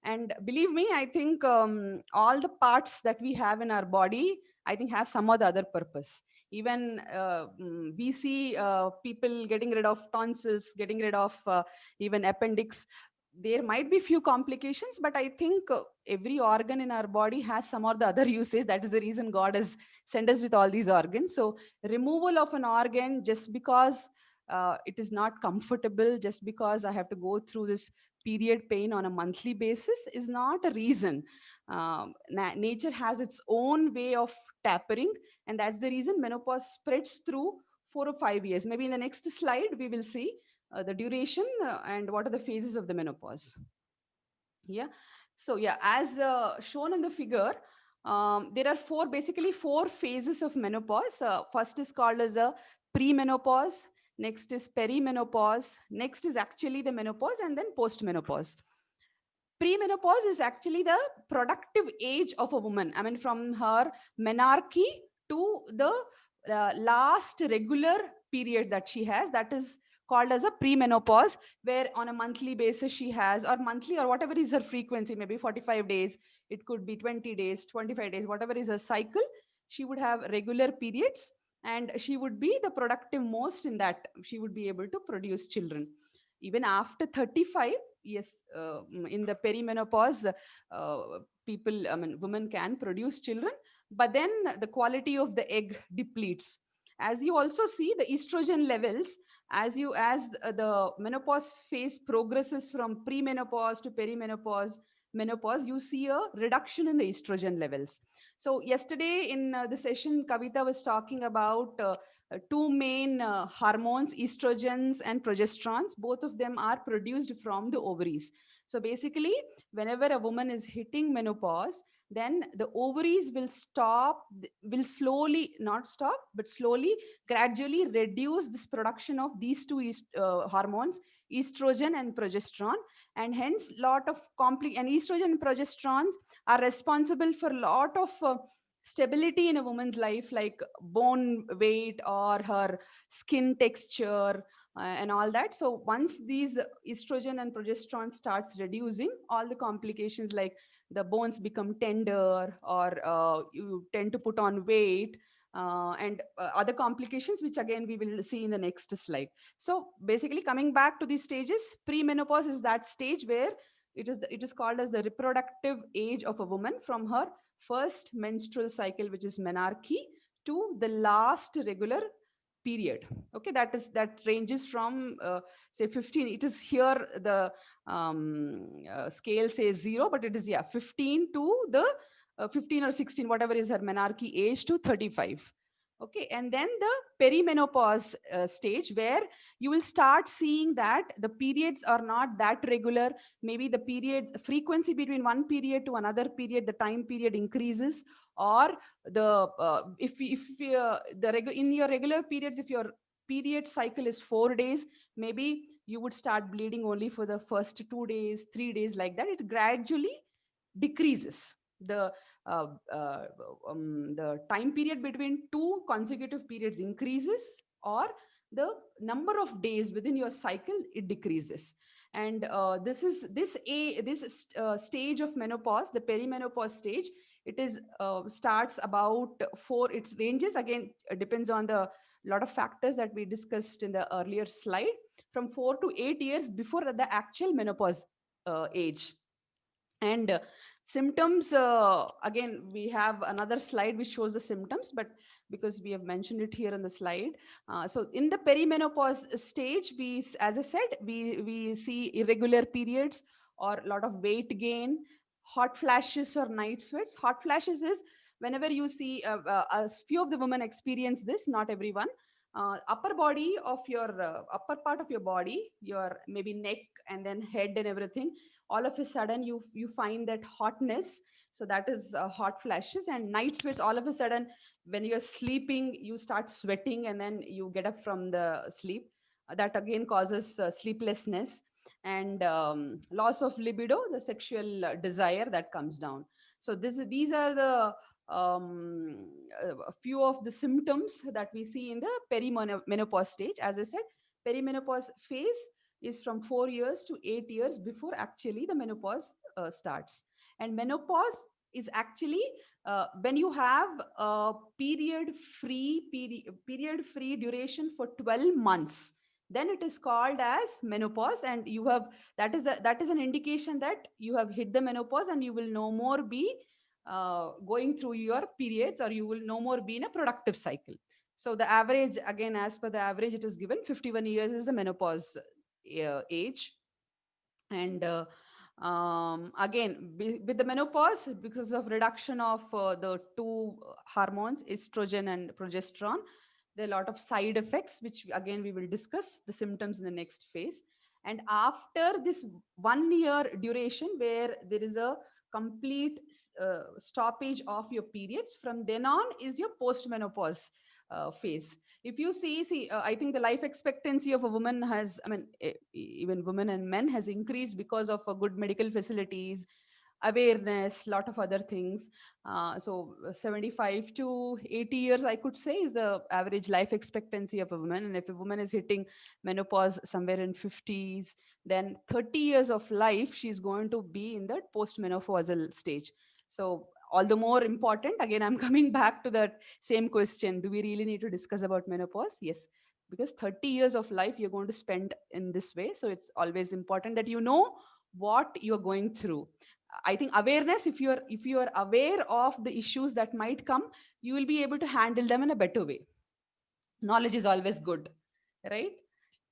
And believe me, I think all the parts that we have in our body, I think, have some or the other purpose. Even we see people getting rid of tonsils, getting rid of even appendix. There might be few complications, but I think every organ in our body has some or the other usage. That is the reason God has sent us with all these organs. So removal of an organ just because it is not comfortable, just because I have to go through this period pain on a monthly basis, is not a reason. Nature has its own way of tapering, and that's the reason menopause spreads through 4 or 5 years. Maybe in the next slide, we will see the duration and what are the phases of the menopause. Yeah. So yeah, as shown in the figure, there are basically four phases of menopause. First is called as a premenopause. Next is perimenopause. Next is actually the menopause, and then postmenopause. Premenopause is actually the productive age of a woman. I mean, from her menarche to the last regular period that she has, that is called as a premenopause, where on a monthly basis she has, or monthly, or whatever is her frequency, maybe 45 days, it could be 20 days, 25 days, whatever is her cycle, she would have regular periods, and she would be the productive most in that. She would be able to produce children. Even after 35, yes, in the perimenopause, women can produce children, but then the quality of the egg depletes. As you also see, the estrogen levels, as the menopause phase progresses from premenopause to perimenopause, menopause, you see a reduction in the estrogen levels. So yesterday in the session, Kavita was talking about two main hormones, estrogens and progesterones. Both of them are produced from the ovaries. So basically, whenever a woman is hitting menopause, then the ovaries will stop, will slowly, not stop, but slowly, gradually reduce this production of these two hormones, estrogen and progesterone. And hence lot of and estrogen and progesterones are responsible for a lot of stability in a woman's life, like bone weight or her skin texture, and all that. So once these estrogen and progesterone starts reducing, all the complications like the bones become tender, or you tend to put on weight, and other complications, which again we will see in the next slide. So basically, coming back to these stages, premenopause is that stage where it is called as the reproductive age of a woman from her first menstrual cycle, which is menarche, to the last regular period. Okay, that ranges from say 15. It is here the scale says 0, but it is 15 to the 15 or 16, whatever is her menarche age, to 35. Okay, and then the perimenopause stage, where you will start seeing that the periods are not that regular. Maybe the period frequency between one period to another period, the time period increases, or the if in your regular periods, if your period cycle is 4 days, maybe you would start bleeding only for the first 2 days, 3 days, like that. It gradually decreases. Uh, uh, the time period between two consecutive periods increases, or the number of days within your cycle, it decreases. And this stage of menopause, the perimenopause stage, it is starts about 4. Its ranges again depends on the lot of factors that we discussed in the earlier slide, from 4 to 8 years before the actual menopause age. And symptoms, again we have another slide which shows the symptoms, but because we have mentioned it here on the slide, so in the perimenopause stage, as I said, we see irregular periods, or a lot of weight gain, hot flashes or night sweats. Hot flashes is whenever you see a few of the women experience this, not everyone. Upper body of your upper part of your body, your maybe neck and then head and everything, all of a sudden you find that hotness. So that is hot flashes. And night sweats, all of a sudden when you're sleeping you start sweating, and then you get up from the sleep. That again causes sleeplessness. And loss of libido, the sexual desire, that comes down. So these are the a few of the symptoms that we see in the perimenopause stage. As I said, perimenopause phase is from 4 years to 8 years before actually the menopause starts. And menopause is actually when you have a period free duration for 12 months, then it is called as menopause. And you have, that is an indication that you have hit the menopause, and you will no more be going through your periods, or you will no more be in a productive cycle. So the average, again, as per the average, it is given 51 years is the menopause age. And again, with the menopause, because of reduction of the two hormones, estrogen and progesterone, there are a lot of side effects, which again we will discuss the symptoms in the next phase. And after this 1 year duration, where there is a complete stoppage of your periods, from then on is your postmenopause phase. If you see, I think the life expectancy of a woman has, I mean, even women and men, has increased because of good medical facilities, awareness, lot of other things. So 75 to 80 years, I could say, is the average life expectancy of a woman. And if a woman is hitting menopause somewhere in 50s, then 30 years of life, she's going to be in that postmenopausal stage. So all the more important, again, I'm coming back to that same question. Do we really need to discuss about menopause? Yes, because 30 years of life you're going to spend in this way. So it's always important that you know what you're going through. I think awareness, if you are aware of the issues that might come, you will be able to handle them in a better way. Knowledge is always good, right?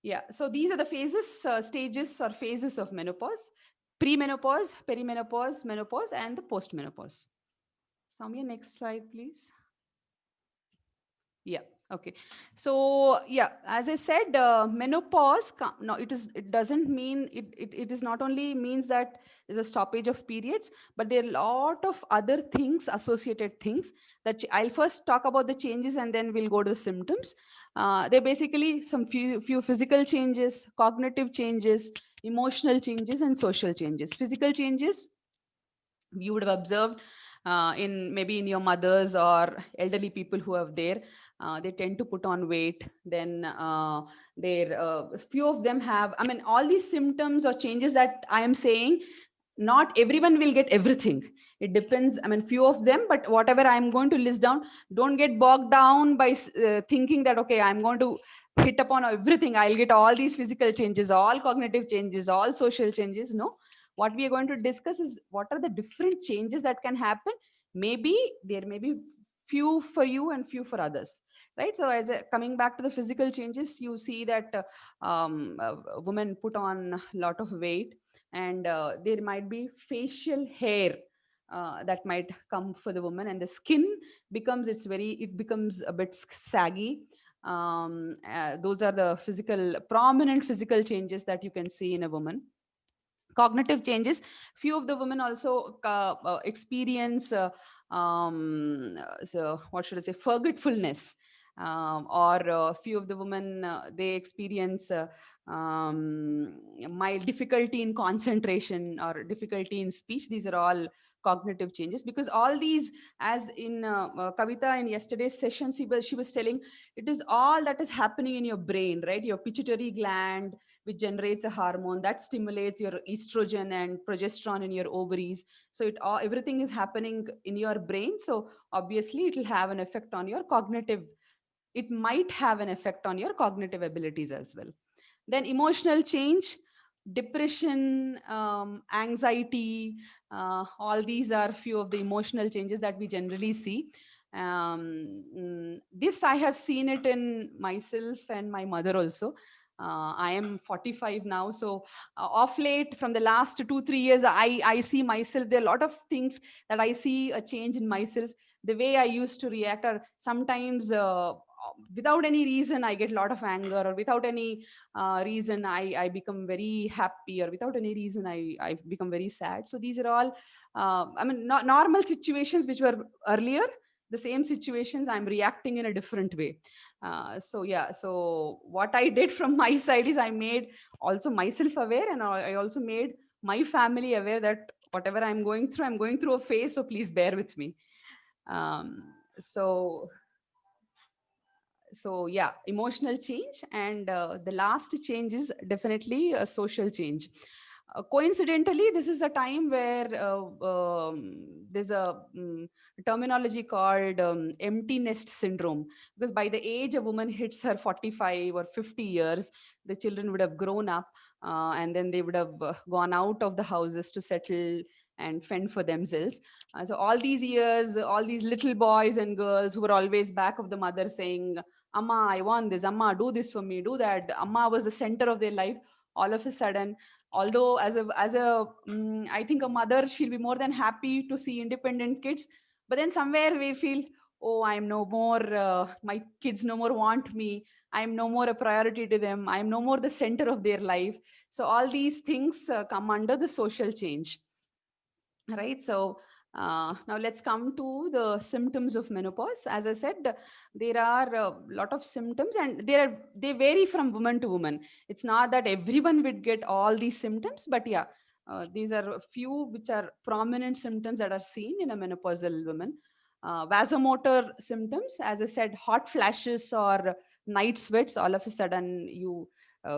Yeah. So these are the phases, stages or phases of menopause. Premenopause, perimenopause, menopause, and the postmenopause. Samya, next slide, please. Yeah. Okay. So yeah, as I said, menopause. No, it doesn't mean it is not only means that there's a stoppage of periods, but there are a lot of other things, associated things that I'll first talk about the changes and then we'll go to the symptoms. They're basically some few physical changes, cognitive changes, emotional changes, and social changes. Physical changes you would have observed in maybe in your mothers or elderly people who are there. They tend to put on weight. Then few of them have, I mean, all these symptoms or changes that I am saying, not everyone will get everything. It depends, I mean, few of them, but whatever I'm going to list down, don't get bogged down by thinking that, okay, I'm going to hit upon everything. I'll get all these physical changes, all cognitive changes, all social changes. No, what we are going to discuss is what are the different changes that can happen. Maybe there may be few for you and few for others, right? So coming back to the physical changes, you see that women put on a lot of weight, and there might be facial hair that might come for the woman, and the skin it becomes a bit saggy. Those are the prominent physical changes that you can see in a woman. Cognitive changes, few of the women also experience so what should I say, forgetfulness, or few of the women they experience mild difficulty in concentration or difficulty in speech. These are all cognitive changes, because all these, as in Kavita in yesterday's session, she was telling, it is all that is happening in your brain, right? Your pituitary gland, which generates a hormone that stimulates your estrogen and progesterone in your ovaries. So everything is happening in your brain. So obviously it will have an effect on your cognitive. It might have an effect on your cognitive abilities as well. Then emotional change, depression, anxiety, all these are few of the emotional changes that we generally see. This I have seen it in myself and my mother also. I am 45 now, so off late, from the last 2-3 years, I see myself. There are a lot of things that I see a change in myself. The way I used to react, or sometimes without any reason I get a lot of anger, or without any reason I become very happy, or without any reason I become very sad. So these are all I mean, not normal situations which were earlier. The same situations I'm reacting in a different way. So yeah, so what I did from my side is I made also myself aware, and I also made my family aware that whatever I'm going through a phase, so please bear with me. So yeah, emotional change, and the last change is definitely a social change. Coincidentally, this is the time where there's a terminology called empty nest syndrome, because by the age a woman hits her 45 or 50 years, the children would have grown up, and then they would have gone out of the houses to settle and fend for themselves. So all these years, all these little boys and girls who were always back of the mother saying, Amma, I want this, Amma, do this for me, do that. Amma was the center of their life. All of a sudden, although I think a mother, she'll be more than happy to see independent kids, but then somewhere we feel, oh, I'm no more, my kids no more want me, I'm no more a priority to them, I'm no more the center of their life. So all these things come under the social change, right? So now let's come to the symptoms of menopause. As I said, there are a lot of symptoms, and they vary from woman to woman. It's not that everyone would get all these symptoms, but yeah, these are a few which are prominent symptoms that are seen in a menopausal woman. Vasomotor symptoms, as I said, hot flashes or night sweats. All of a sudden, you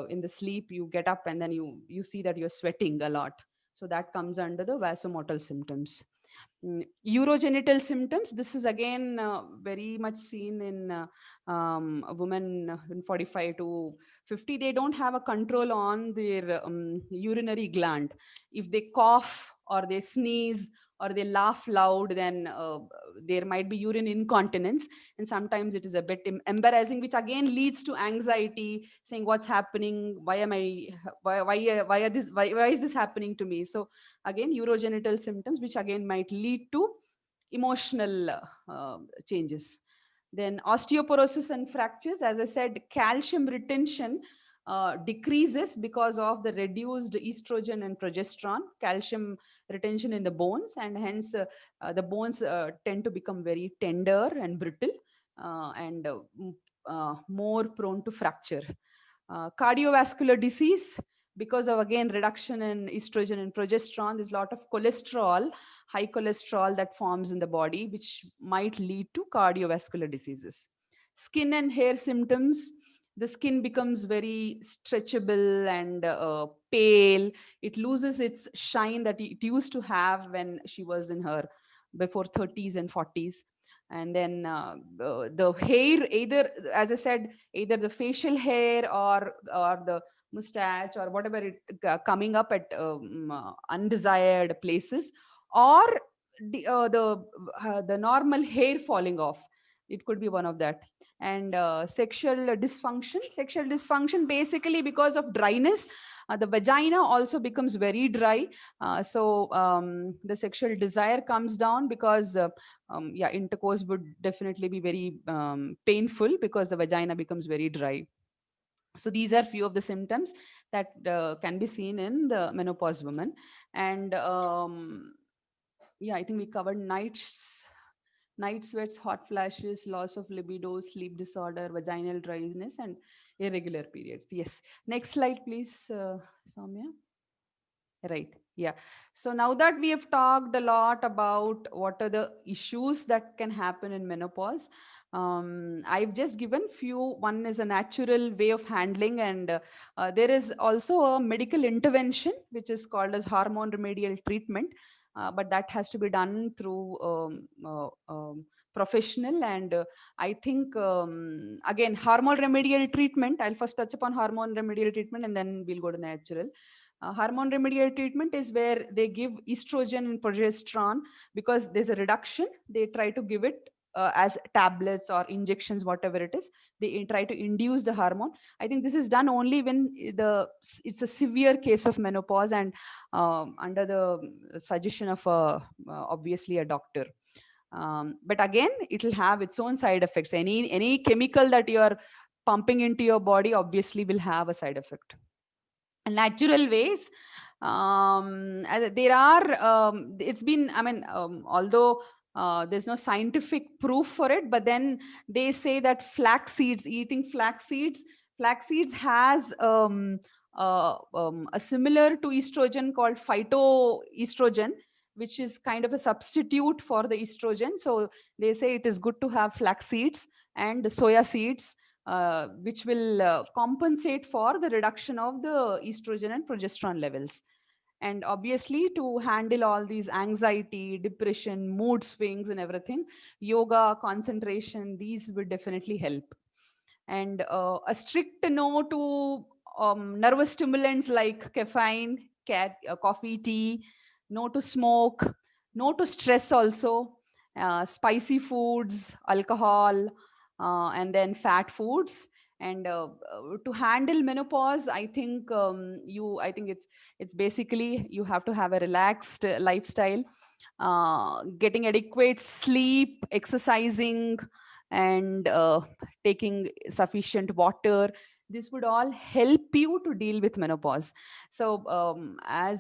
in the sleep you get up and then you see that you're sweating a lot. So that comes under the vasomotor symptoms. Urogenital symptoms. This is again very much seen in a woman in 45 to 50. They don't have a control on their urinary gland. If they cough or they sneeze or they laugh loud, then there might be urine incontinence. And sometimes it is a bit embarrassing, which again leads to anxiety, saying what's happening, why am I, why is this happening to me? So again, urogenital symptoms, which again might lead to emotional changes. Then osteoporosis and fractures, as I said, calcium retention decreases because of the reduced estrogen and progesterone, calcium retention in the bones, and hence the bones tend to become very tender and brittle, and more prone to fracture. Cardiovascular disease, because of again reduction in estrogen and progesterone, there's a lot of cholesterol, high cholesterol that forms in the body, which might lead to cardiovascular diseases. Skin and hair symptoms, the skin becomes very stretchable and pale. It loses its shine that it used to have when she was in her before 30s and 40s. And then the hair, either, as I said, either the facial hair or the mustache or whatever it coming up at undesired places, or the normal hair falling off. It could be one of that. And sexual dysfunction basically because of dryness. The vagina also becomes very dry. So the sexual desire comes down because yeah, intercourse would definitely be very painful because the vagina becomes very dry. So these are few of the symptoms that can be seen in the menopause woman. And yeah, I think we covered night sweats, hot flashes, loss of libido, sleep disorder, vaginal dryness, and irregular periods. Yes. Next slide, please, Soumya. Right. Yeah. So now that we have talked a lot about what are the issues that can happen in menopause, I've just given few. One is a natural way of handling, and there is also a medical intervention which is called as hormone remedial treatment, but that has to be done through professional. And I think again, hormone remedial treatment. I'll first touch upon hormone remedial treatment, and then we'll go to natural. Hormone remedial treatment is where they give estrogen and progesterone because there's a reduction. They try to give it as tablets or injections, whatever it is. They try to induce the hormone. I think this is done only when it's a severe case of menopause and under the suggestion of obviously a doctor. But again, it will have its own side effects. Any chemical that you are pumping into your body obviously will have a side effect. Natural ways, there are it's been, I mean, although there's no scientific proof for it, but then they say that flax seeds, eating flax seeds has a similar to estrogen called phytoestrogen, which is kind of a substitute for the estrogen. So they say it is good to have flax seeds and soya seeds, which will compensate for the reduction of the estrogen and progesterone levels. And obviously, to handle all these anxiety, depression, mood swings and everything, yoga, concentration, these would definitely help. And a strict no to nervous stimulants like caffeine, coffee, tea, no to smoke, no to stress also, spicy foods, alcohol, and then fat foods. And to handle menopause, I think I think it's basically you have to have a relaxed lifestyle, getting adequate sleep, exercising, and taking sufficient water. This would all help you to deal with menopause. So I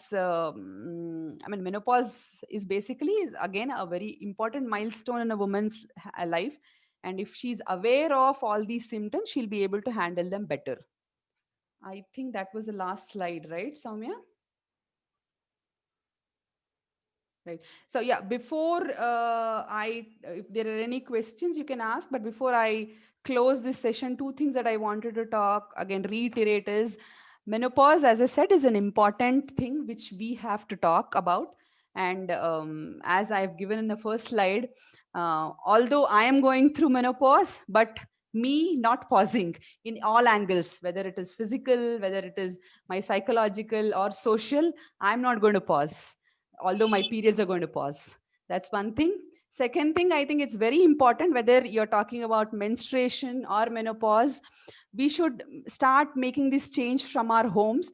mean, menopause is basically, again, a very important milestone in a woman's life. And if she's aware of all these symptoms, she'll be able to handle them better. I think that was the last slide, right, Soumya? Right. So yeah, before if there are any questions, you can ask. But before I close this session, two things that I wanted to talk, again, reiterate is menopause, as I said, is an important thing which we have to talk about. And as I've given in the first slide, although I am going through menopause, but me not pausing in all angles, whether it is physical, whether it is my psychological or social, I'm not going to pause. although my periods are going to pause. That's one thing. Second thing, I think it's very important, whether you're talking about menstruation or menopause, we should start making this change from our homes.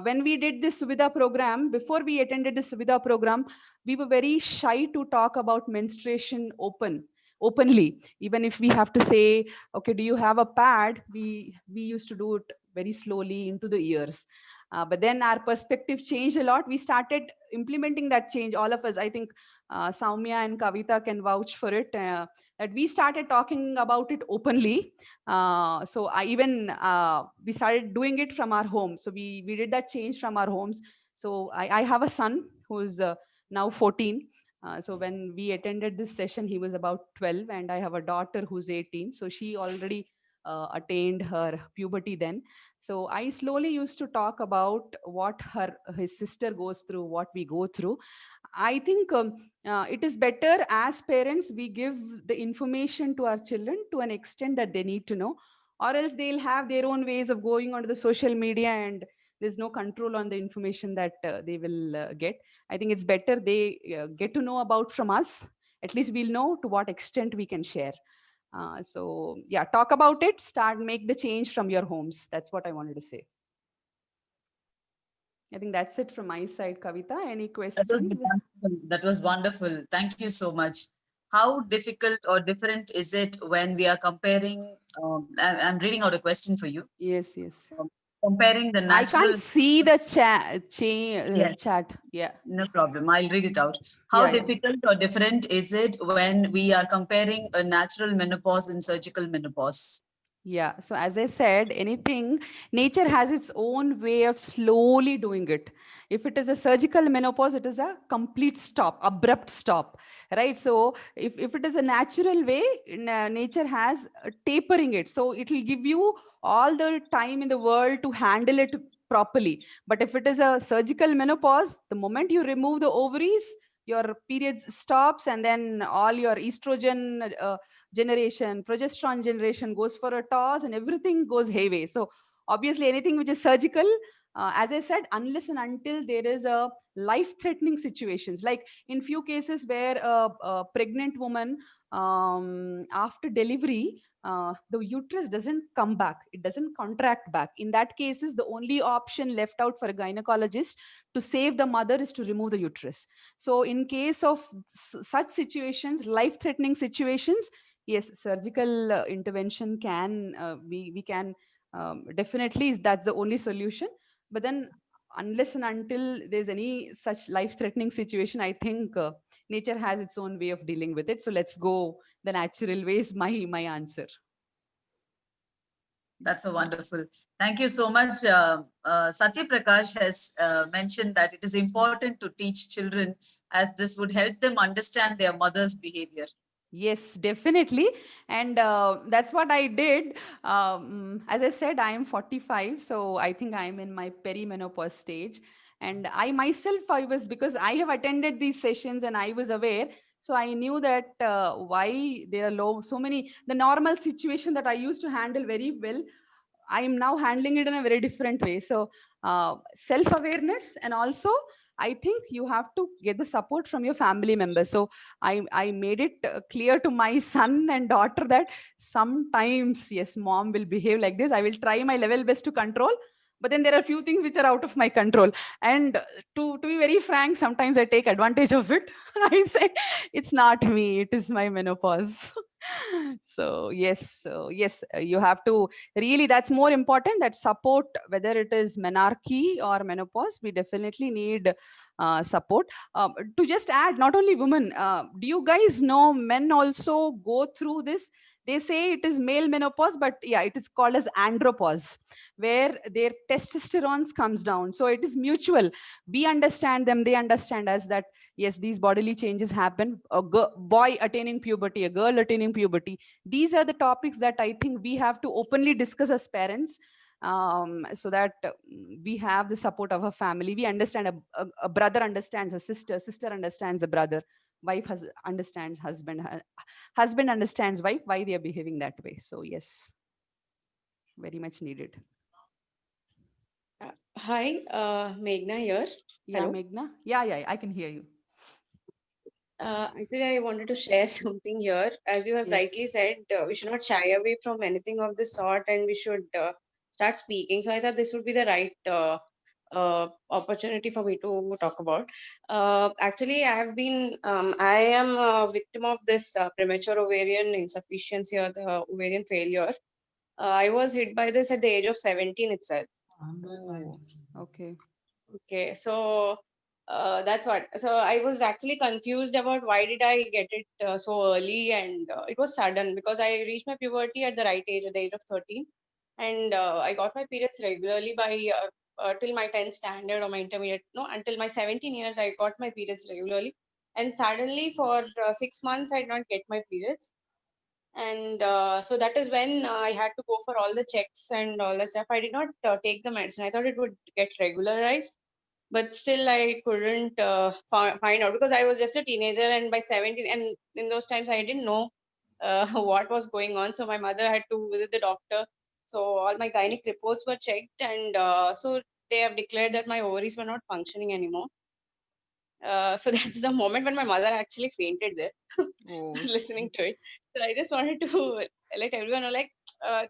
When we did this Suvidha program, before we attended this Suvidha program, we were very shy to talk about menstruation openly. Even if we have to say, okay, do you have a pad? We used to do it very slowly into the ears. But then our perspective changed a lot. We started implementing that change, all of us. I think Soumya and Kavita can vouch for it. That we started talking about it openly. So I even we started doing it from our home. So we did that change from our homes. So I have a son who's now 14. So when we attended this session, he was about 12, and I have a daughter who's 18. So she already attained her puberty then. So I slowly used to talk about what his sister goes through, what we go through. I think it is better as parents we give the information to our children to an extent that they need to know, or else they'll have their own ways of going onto the social media, and there's no control on the information that they will get. I think it's better they get to know about from us. At least we'll know to what extent we can share. So yeah, talk about it, make the change from your homes. That's what I wanted to say. I think that's it from my side. Kavita, any questions? That was wonderful. Thank you so much. How difficult or different is it when we are comparing? I'm reading out a question for you. Yes, yes. Comparing the I natural. can't see the Yes. chat. Yeah. No problem. I'll read it out. How Yeah, yeah. difficult or different is it when we are comparing a natural menopause and surgical menopause? Yeah. So as I said, anything, nature has its own way of slowly doing it. If it is a surgical menopause, it is a complete stop, abrupt stop, right? So if it is a natural way, nature has tapering it. So it will give you all the time in the world to handle it properly. But if it is a surgical menopause, the moment you remove the ovaries, your periods stops, and then all your estrogen generation, progesterone generation goes for a toss, and everything goes hayway. So obviously anything which is surgical, as I said, unless and until there is a life-threatening situations, like in few cases where a pregnant woman after delivery, the uterus doesn't come back, it doesn't contract back. In that cases, the only option left out for a gynecologist to save the mother is to remove the uterus. So in case of such situations, life-threatening situations, yes, surgical intervention can we can definitely, that's the only solution. But then unless and until there's any such life threatening situation, I think nature has its own way of dealing with it. So let's go the natural ways, my answer. That's so wonderful. Thank you so much. Satya Prakash has mentioned that it is important to teach children as this would help them understand their mother's behavior. Yes, definitely. And that's what I did. As I said, I am 45. So I think I'm in my perimenopause stage. And I myself, because I have attended these sessions and I was aware. So I knew that why there are so many, the normal situation that I used to handle very well, I am now handling it in a very different way. So self-awareness, and also I think you have to get the support from your family members. So I made it clear to my son and daughter that sometimes, yes, mom will behave like this. I will try my level best to control, but then there are a few things which are out of my control. And to be very frank, sometimes I take advantage of it. I say it's not me, it is my menopause. So yes, you have to really, that's more important, that support, whether it is menarche or menopause, we definitely need support. To just add, not only women, do you guys know men also go through this? They say it is male menopause, but yeah, it is called as andropause, where their testosterone comes down. So it is mutual. We understand them, they understand us, that yes, these bodily changes happen. A boy attaining puberty, a girl attaining puberty. These are the topics that I think we have to openly discuss as parents, so that we have the support of a family. We understand a brother understands a sister, sister understands a brother, wife understands husband, husband understands wife, why they are behaving that way. So yes, very much needed. Hi, Meghna here. Yeah, Hello. Meghna. Yeah, I can hear you. Actually, I wanted to share something here. As you have Yes. rightly said, we should not shy away from anything of this sort and we should start speaking. So I thought this would be the right opportunity for me to talk about. Actually, I am a victim of this premature ovarian insufficiency or the ovarian failure. I was hit by this at the age of 17 itself. Oh, okay. Okay, so that's what. So I was actually confused about why did I get it so early, and it was sudden because I reached my puberty at the right age, at the age of 13, and I got my periods regularly by till my 10th standard or my intermediate. No, until my 17 years, I got my periods regularly, and suddenly for 6 months I did not get my periods, and so that is when I had to go for all the checks and all that stuff. I did not take the medicine. I thought it would get regularized, but still I couldn't find out because I was just a teenager, and by 17, and in those times I didn't know what was going on. So my mother had to visit the doctor. So all my gynec reports were checked, and so they have declared that my ovaries were not functioning anymore. So that's the moment when my mother actually fainted there, Oh, listening to it. So I just wanted to let everyone know, like,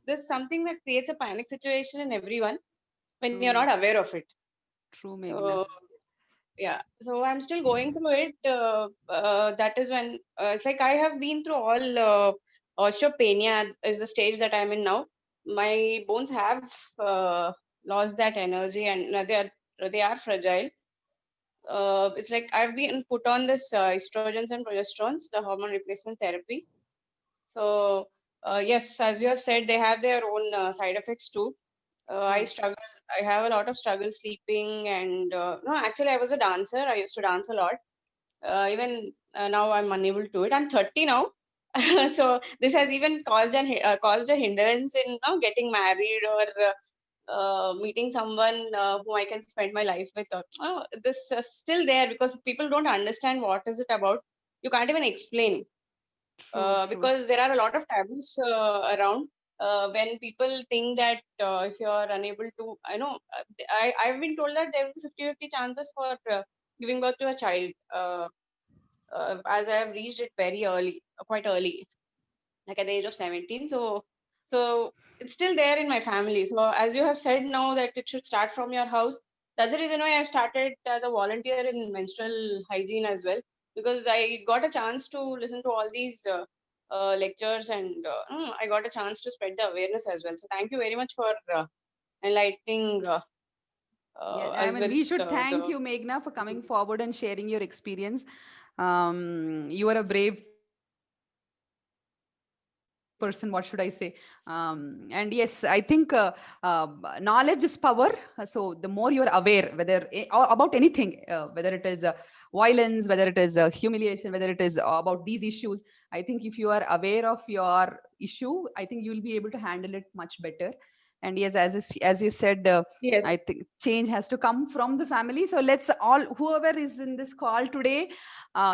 there's something that creates a panic situation in everyone when you're true, not aware of it. true, Meghna. So yeah, so I'm still going through it. That is when it's like I have been through all osteopenia is the stage that I'm in now. My bones have lost that energy, and they are fragile. It's like I've been put on this estrogens and progesterones, the hormone replacement therapy. So yes, as you have said, they have their own side effects too. I True. struggle. I have a lot of struggle sleeping, and no, actually, I was a dancer. I used to dance a lot. Even now, I'm unable to it. I'm 30 now, so this has even caused a hindrance in getting married or meeting someone whom I can spend my life with. This still there because people don't understand what is it about. You can't even explain True, true. because there are a lot of taboos around when people think that if you are unable to, I've been told that there will be 50-50 chances for giving birth to a child, as I have reached it very early, quite early, like at the age of 17. So it's still there in my family. So as you have said now that it should start from your house, that's the reason why I've started as a volunteer in menstrual hygiene as well, because I got a chance to listen to all these lectures, and I got a chance to spread the awareness as well. So thank you very much for enlightening Yeah, I us mean, with we should thank the. you, Meghna, for coming forward and sharing your experience. You are a brave person, what should I say? And yes, I think knowledge is power. So the more you are aware, whether about anything, whether it is violence, whether it is humiliation, whether it is about these issues, I think if you are aware of your issue, I think you will be able to handle it much better. And yes, as you said, I Yes. think change has to come from the family. So let's all, whoever is in this call today,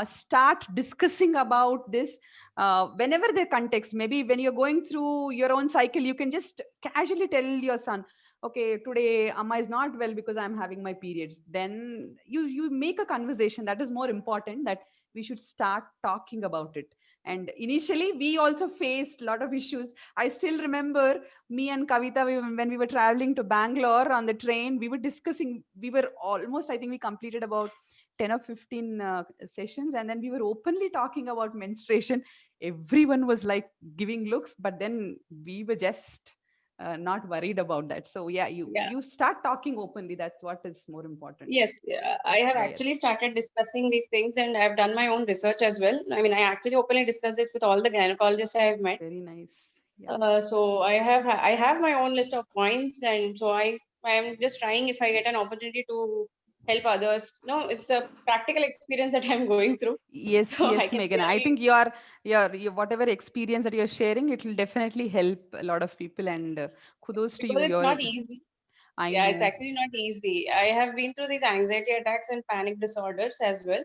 start discussing about this whenever the context. Maybe when you're going through your own cycle, you can just casually tell your son, okay, today amma is not well because I'm having my periods. Then you make a conversation. That is more important, that we should start talking about it. And initially we also faced a lot of issues. I still remember me and Kavita, when we were traveling to Bangalore on the train, we were discussing, we were almost, I think we completed about 10 or 15 sessions, and then we were openly talking about menstruation. Everyone was like giving looks, but then we were just not worried about that. So yeah, Yeah. you start talking openly. That's what is more important. Yes, I have Yeah, yeah. actually started discussing these things, and I've done my own research as well. I mean, I actually openly discuss this with all the gynecologists I have met. Very nice. Yeah. So I have my own list of points, and so I am just trying if I get an opportunity to help others. No, it's a practical experience that I'm going through, Yes, so I yes, can Megan. I really, think your whatever experience that you're sharing, it will definitely help a lot of people. And kudos to because you. it's You're, not easy. I Yeah, it's know. actually not easy. I have been through these anxiety attacks and panic disorders as well.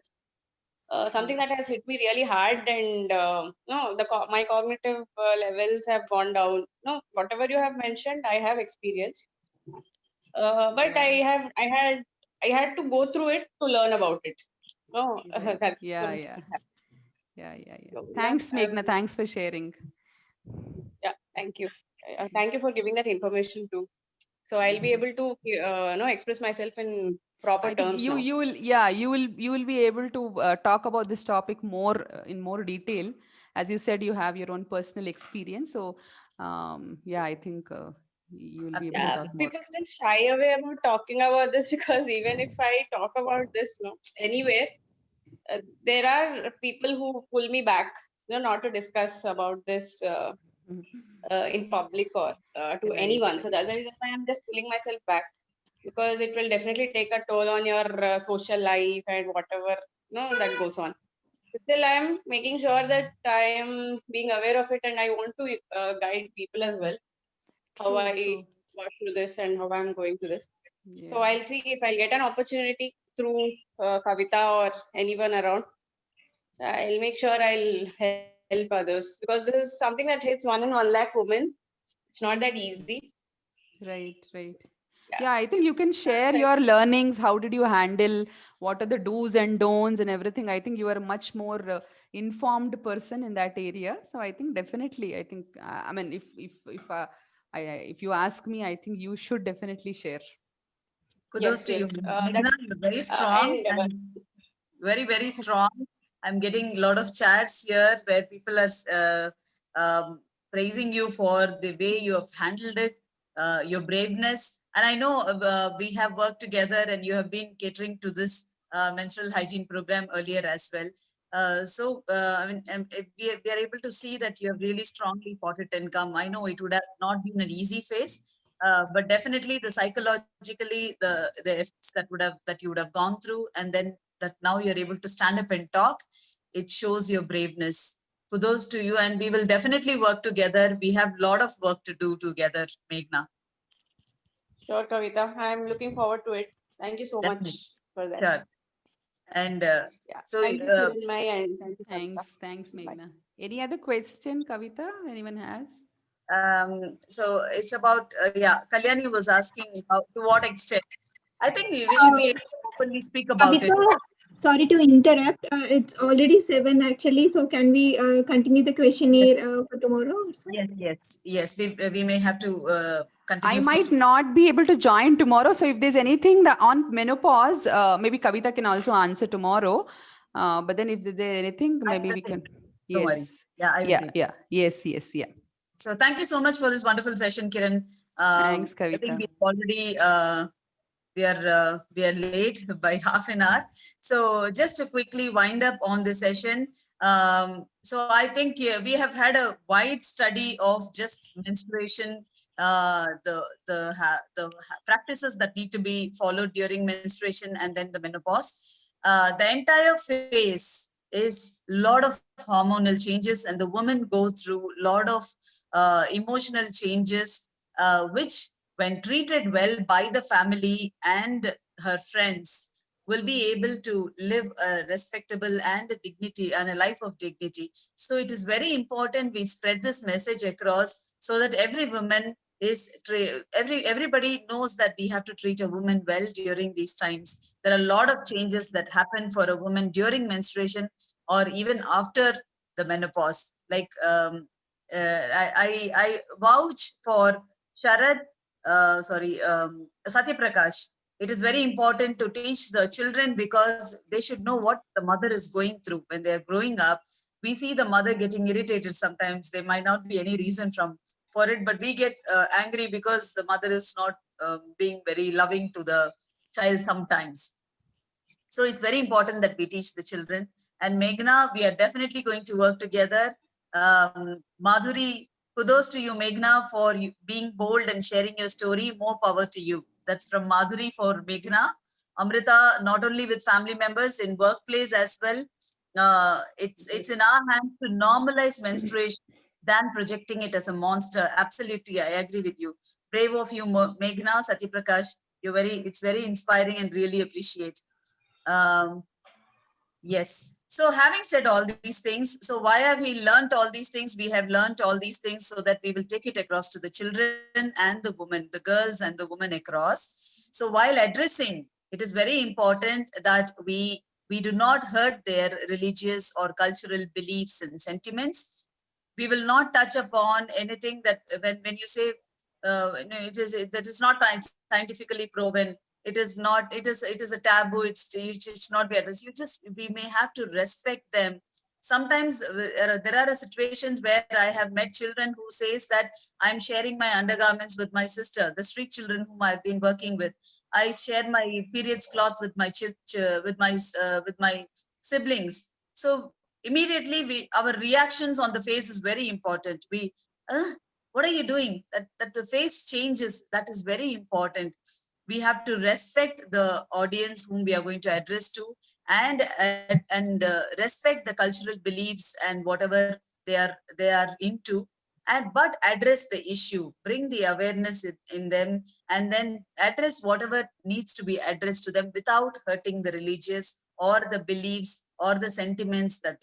True. Something that has hit me really hard, and no, my cognitive levels have gone down. No, whatever you have mentioned, I have experienced. But Yeah. I had to go through it to learn about it. No, Right. that's Yeah, what yeah. happened. Yeah. So, yeah, Thanks, Meghna. Thanks for sharing. yeah, thank you. Thank you for giving that information too. So I'll be able to express myself in proper I think terms now. you will be able to talk about this topic more in more detail. As you said, you have your own personal experience. So yeah, I think you will be able to Yeah, talk more. people still shy away about talking about this because even if I talk about this, no, anywhere, there are people who pull me back, not to discuss about this Mhm. in public or to Right, anyone. So right. that's the reason why I'm just pulling myself back, because it will definitely take a toll on your social life and whatever that goes on. Still, I'm making sure that I am being aware of it, and I want to guide people as well how True, I true. got through this and how I'm going through this. So Yeah. I'll see if I'll get an opportunity through Kavita or anyone around. So I'll make sure I'll help others, because this is something that hits 1 in 1 lakh women. It's not that easy. Right, right. Yeah, Yeah, I think you can that's share it. your learnings. How did you handle? What are the do's and don'ts and everything? I think you are a much more informed person in that area. So I think definitely, I think, I mean, if you ask me, I think you should definitely share. Kudos Yes, to you, yes. That Meghna. You're very strong and and very, very strong. I'm getting a lot of chats here where people are praising you for the way you have handled it, your braveness. And I know we have worked together and you have been catering to this menstrual hygiene program earlier as well. I mean, if we are able to see that you have really strongly fought it and come. I know it would have not been an easy phase, but definitely the psychologically the effects that you would have gone through, and then that now you're able to stand up and talk, it shows your braveness. Kudos to you, and we will definitely work together. We have a lot of work to do together, Meghna. sure, Kavita. I'm looking forward to it. Thank you so Definitely. much for that. Sure. And Yeah. so Thank you, Kiranmai, and thank you, Kavita. Thanks, Bye. Meghna. Any other question, Kavita? Anyone has? so it's about yeah, Kalyani was asking how, to what extent. I think we should be able to openly speak about it. Kavita, sorry to interrupt. It's already 7 actually. So can we continue the questionnaire for tomorrow also? Yes. We may have to I continue. might not be able to join tomorrow. So if there's anything that on menopause, maybe Kavita can also answer tomorrow. But then if there's anything, I maybe we will. can. Don't worry. Yes. Yeah, I Yeah. will. Yeah. Yes. Yeah. So thank you so much for this wonderful session, Kiran. Thanks, I think Kavita. we've already we are late by half an hour. So just to quickly wind up on the session. So I think we have had a wide study of just menstruation, the practices that need to be followed during menstruation and then the menopause. The entire phase is a lot of hormonal changes, and the women go through a lot of emotional changes, which when treated well by the family and her friends, will be able to live a respectable and a dignity and a life of dignity. So it is very important we spread this message across so that every woman everybody knows that we have to treat a woman well during these times. There are a lot of changes that happen for a woman during menstruation or even after the menopause. Like I vouch for Sharad, Satya Prakash. It is very important to teach the children because they should know what the mother is going through when they are growing up. We see the mother getting irritated sometimes. There might not be any reason for it, but we get angry because the mother is not being very loving to the child sometimes. So it's very important that we teach the children. And Meghna, we are definitely going to work together. Madhuri, kudos to you, Meghna, for being bold and sharing your story. More power to you. That's from Madhuri for Meghna. Amrita, not only with family members, in workplace as well. It's in our hands to normalize menstruation than projecting it as a monster. Absolutely, I agree with you. Brave of you, Meghna, Satyaprakash. It's very inspiring and really appreciate. Um, yes. So having said all these things, so why have we learned all these things? We have learned all these things so that we will take it across to the children and the women, the girls and the women across. So while addressing, it is very important that we do not hurt their religious or cultural beliefs and sentiments. We will not touch upon anything that when you say it is that is not scientifically proven. It is not. It is a taboo. It should not be addressed. We may have to respect them. Sometimes there are situations where I have met children who says that I'm sharing my undergarments with my sister, the street children whom I've been working with. I share my periods cloth with my with my siblings. So immediately our reactions on the face is very important. What are you doing? That the face changes. That is very important. We have to respect the audience whom we are going to address to, and respect the cultural beliefs and whatever they are into, and but address the issue, bring the awareness in them, and then address whatever needs to be addressed to them without hurting the religious or the beliefs or the sentiments that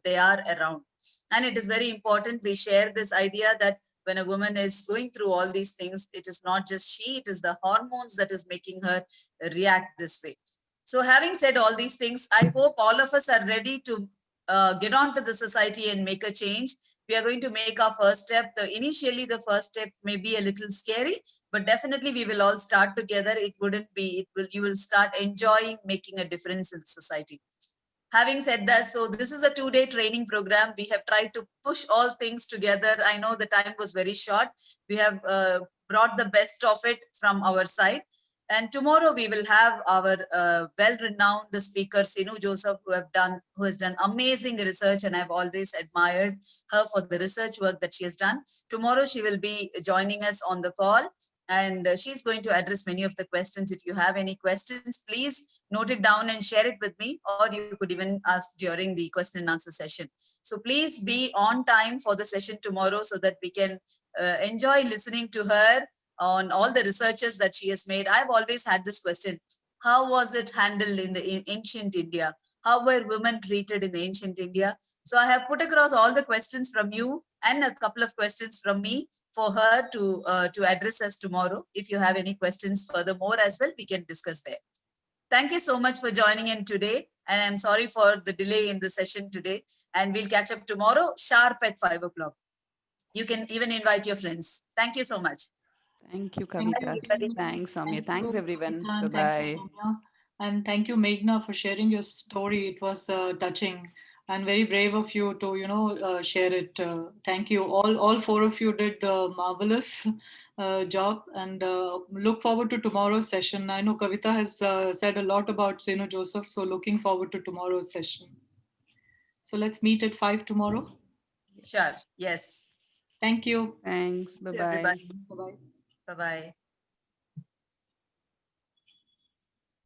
they are around. And it is very important we share this idea that when a woman is going through all these things, it is not just she, it is the hormones that is making her react this way. So having said all these things, I hope all of us are ready to get on to the society and make a change. We are going to make our first step. Initially, the first step may be a little scary, but definitely we will all start together. It wouldn't be, you will start enjoying making a difference in society. Having said that, so this is a 2-day training program. We have tried to push all things together. I know the time was very short. We have brought the best of it from our side. And tomorrow we will have our well-renowned speaker, Sinu Joseph, who has done amazing research, and I've always admired her for the research work that she has done. Tomorrow she will be joining us on the call, and she's going to address many of the questions. If you have any questions, please note it down and share it with me, or you could even ask during the question and answer session. So please be on time for the session tomorrow so that we can enjoy listening to her on all the researches that she has made. I've always had this question: how was it handled in ancient India? How were women treated in the ancient India? So I have put across all the questions from you and a couple of questions from me for her to address us tomorrow. If you have any questions furthermore as well, we can discuss there. Thank you so much for joining in today. And I'm sorry for the delay in the session today. And we'll catch up tomorrow sharp at 5 o'clock. You can even invite your friends. Thank you so much. Thank you, Thank Kavita. you. Thanks, Soumya. Thank Thanks, you, everyone. Kavita, and thank you, Bye-bye. Soumya. And thank you, Meghna, for sharing your story. It was touching and very brave of you to, share it. Thank you. All four of you did a marvelous job, and look forward to tomorrow's session. I know Kavita has said a lot about Saint Joseph, so looking forward to tomorrow's session. So let's meet at 5 tomorrow. Sure. Yes. Thank you. Thanks. Bye-bye. Everybody. Bye-bye. Bye-bye.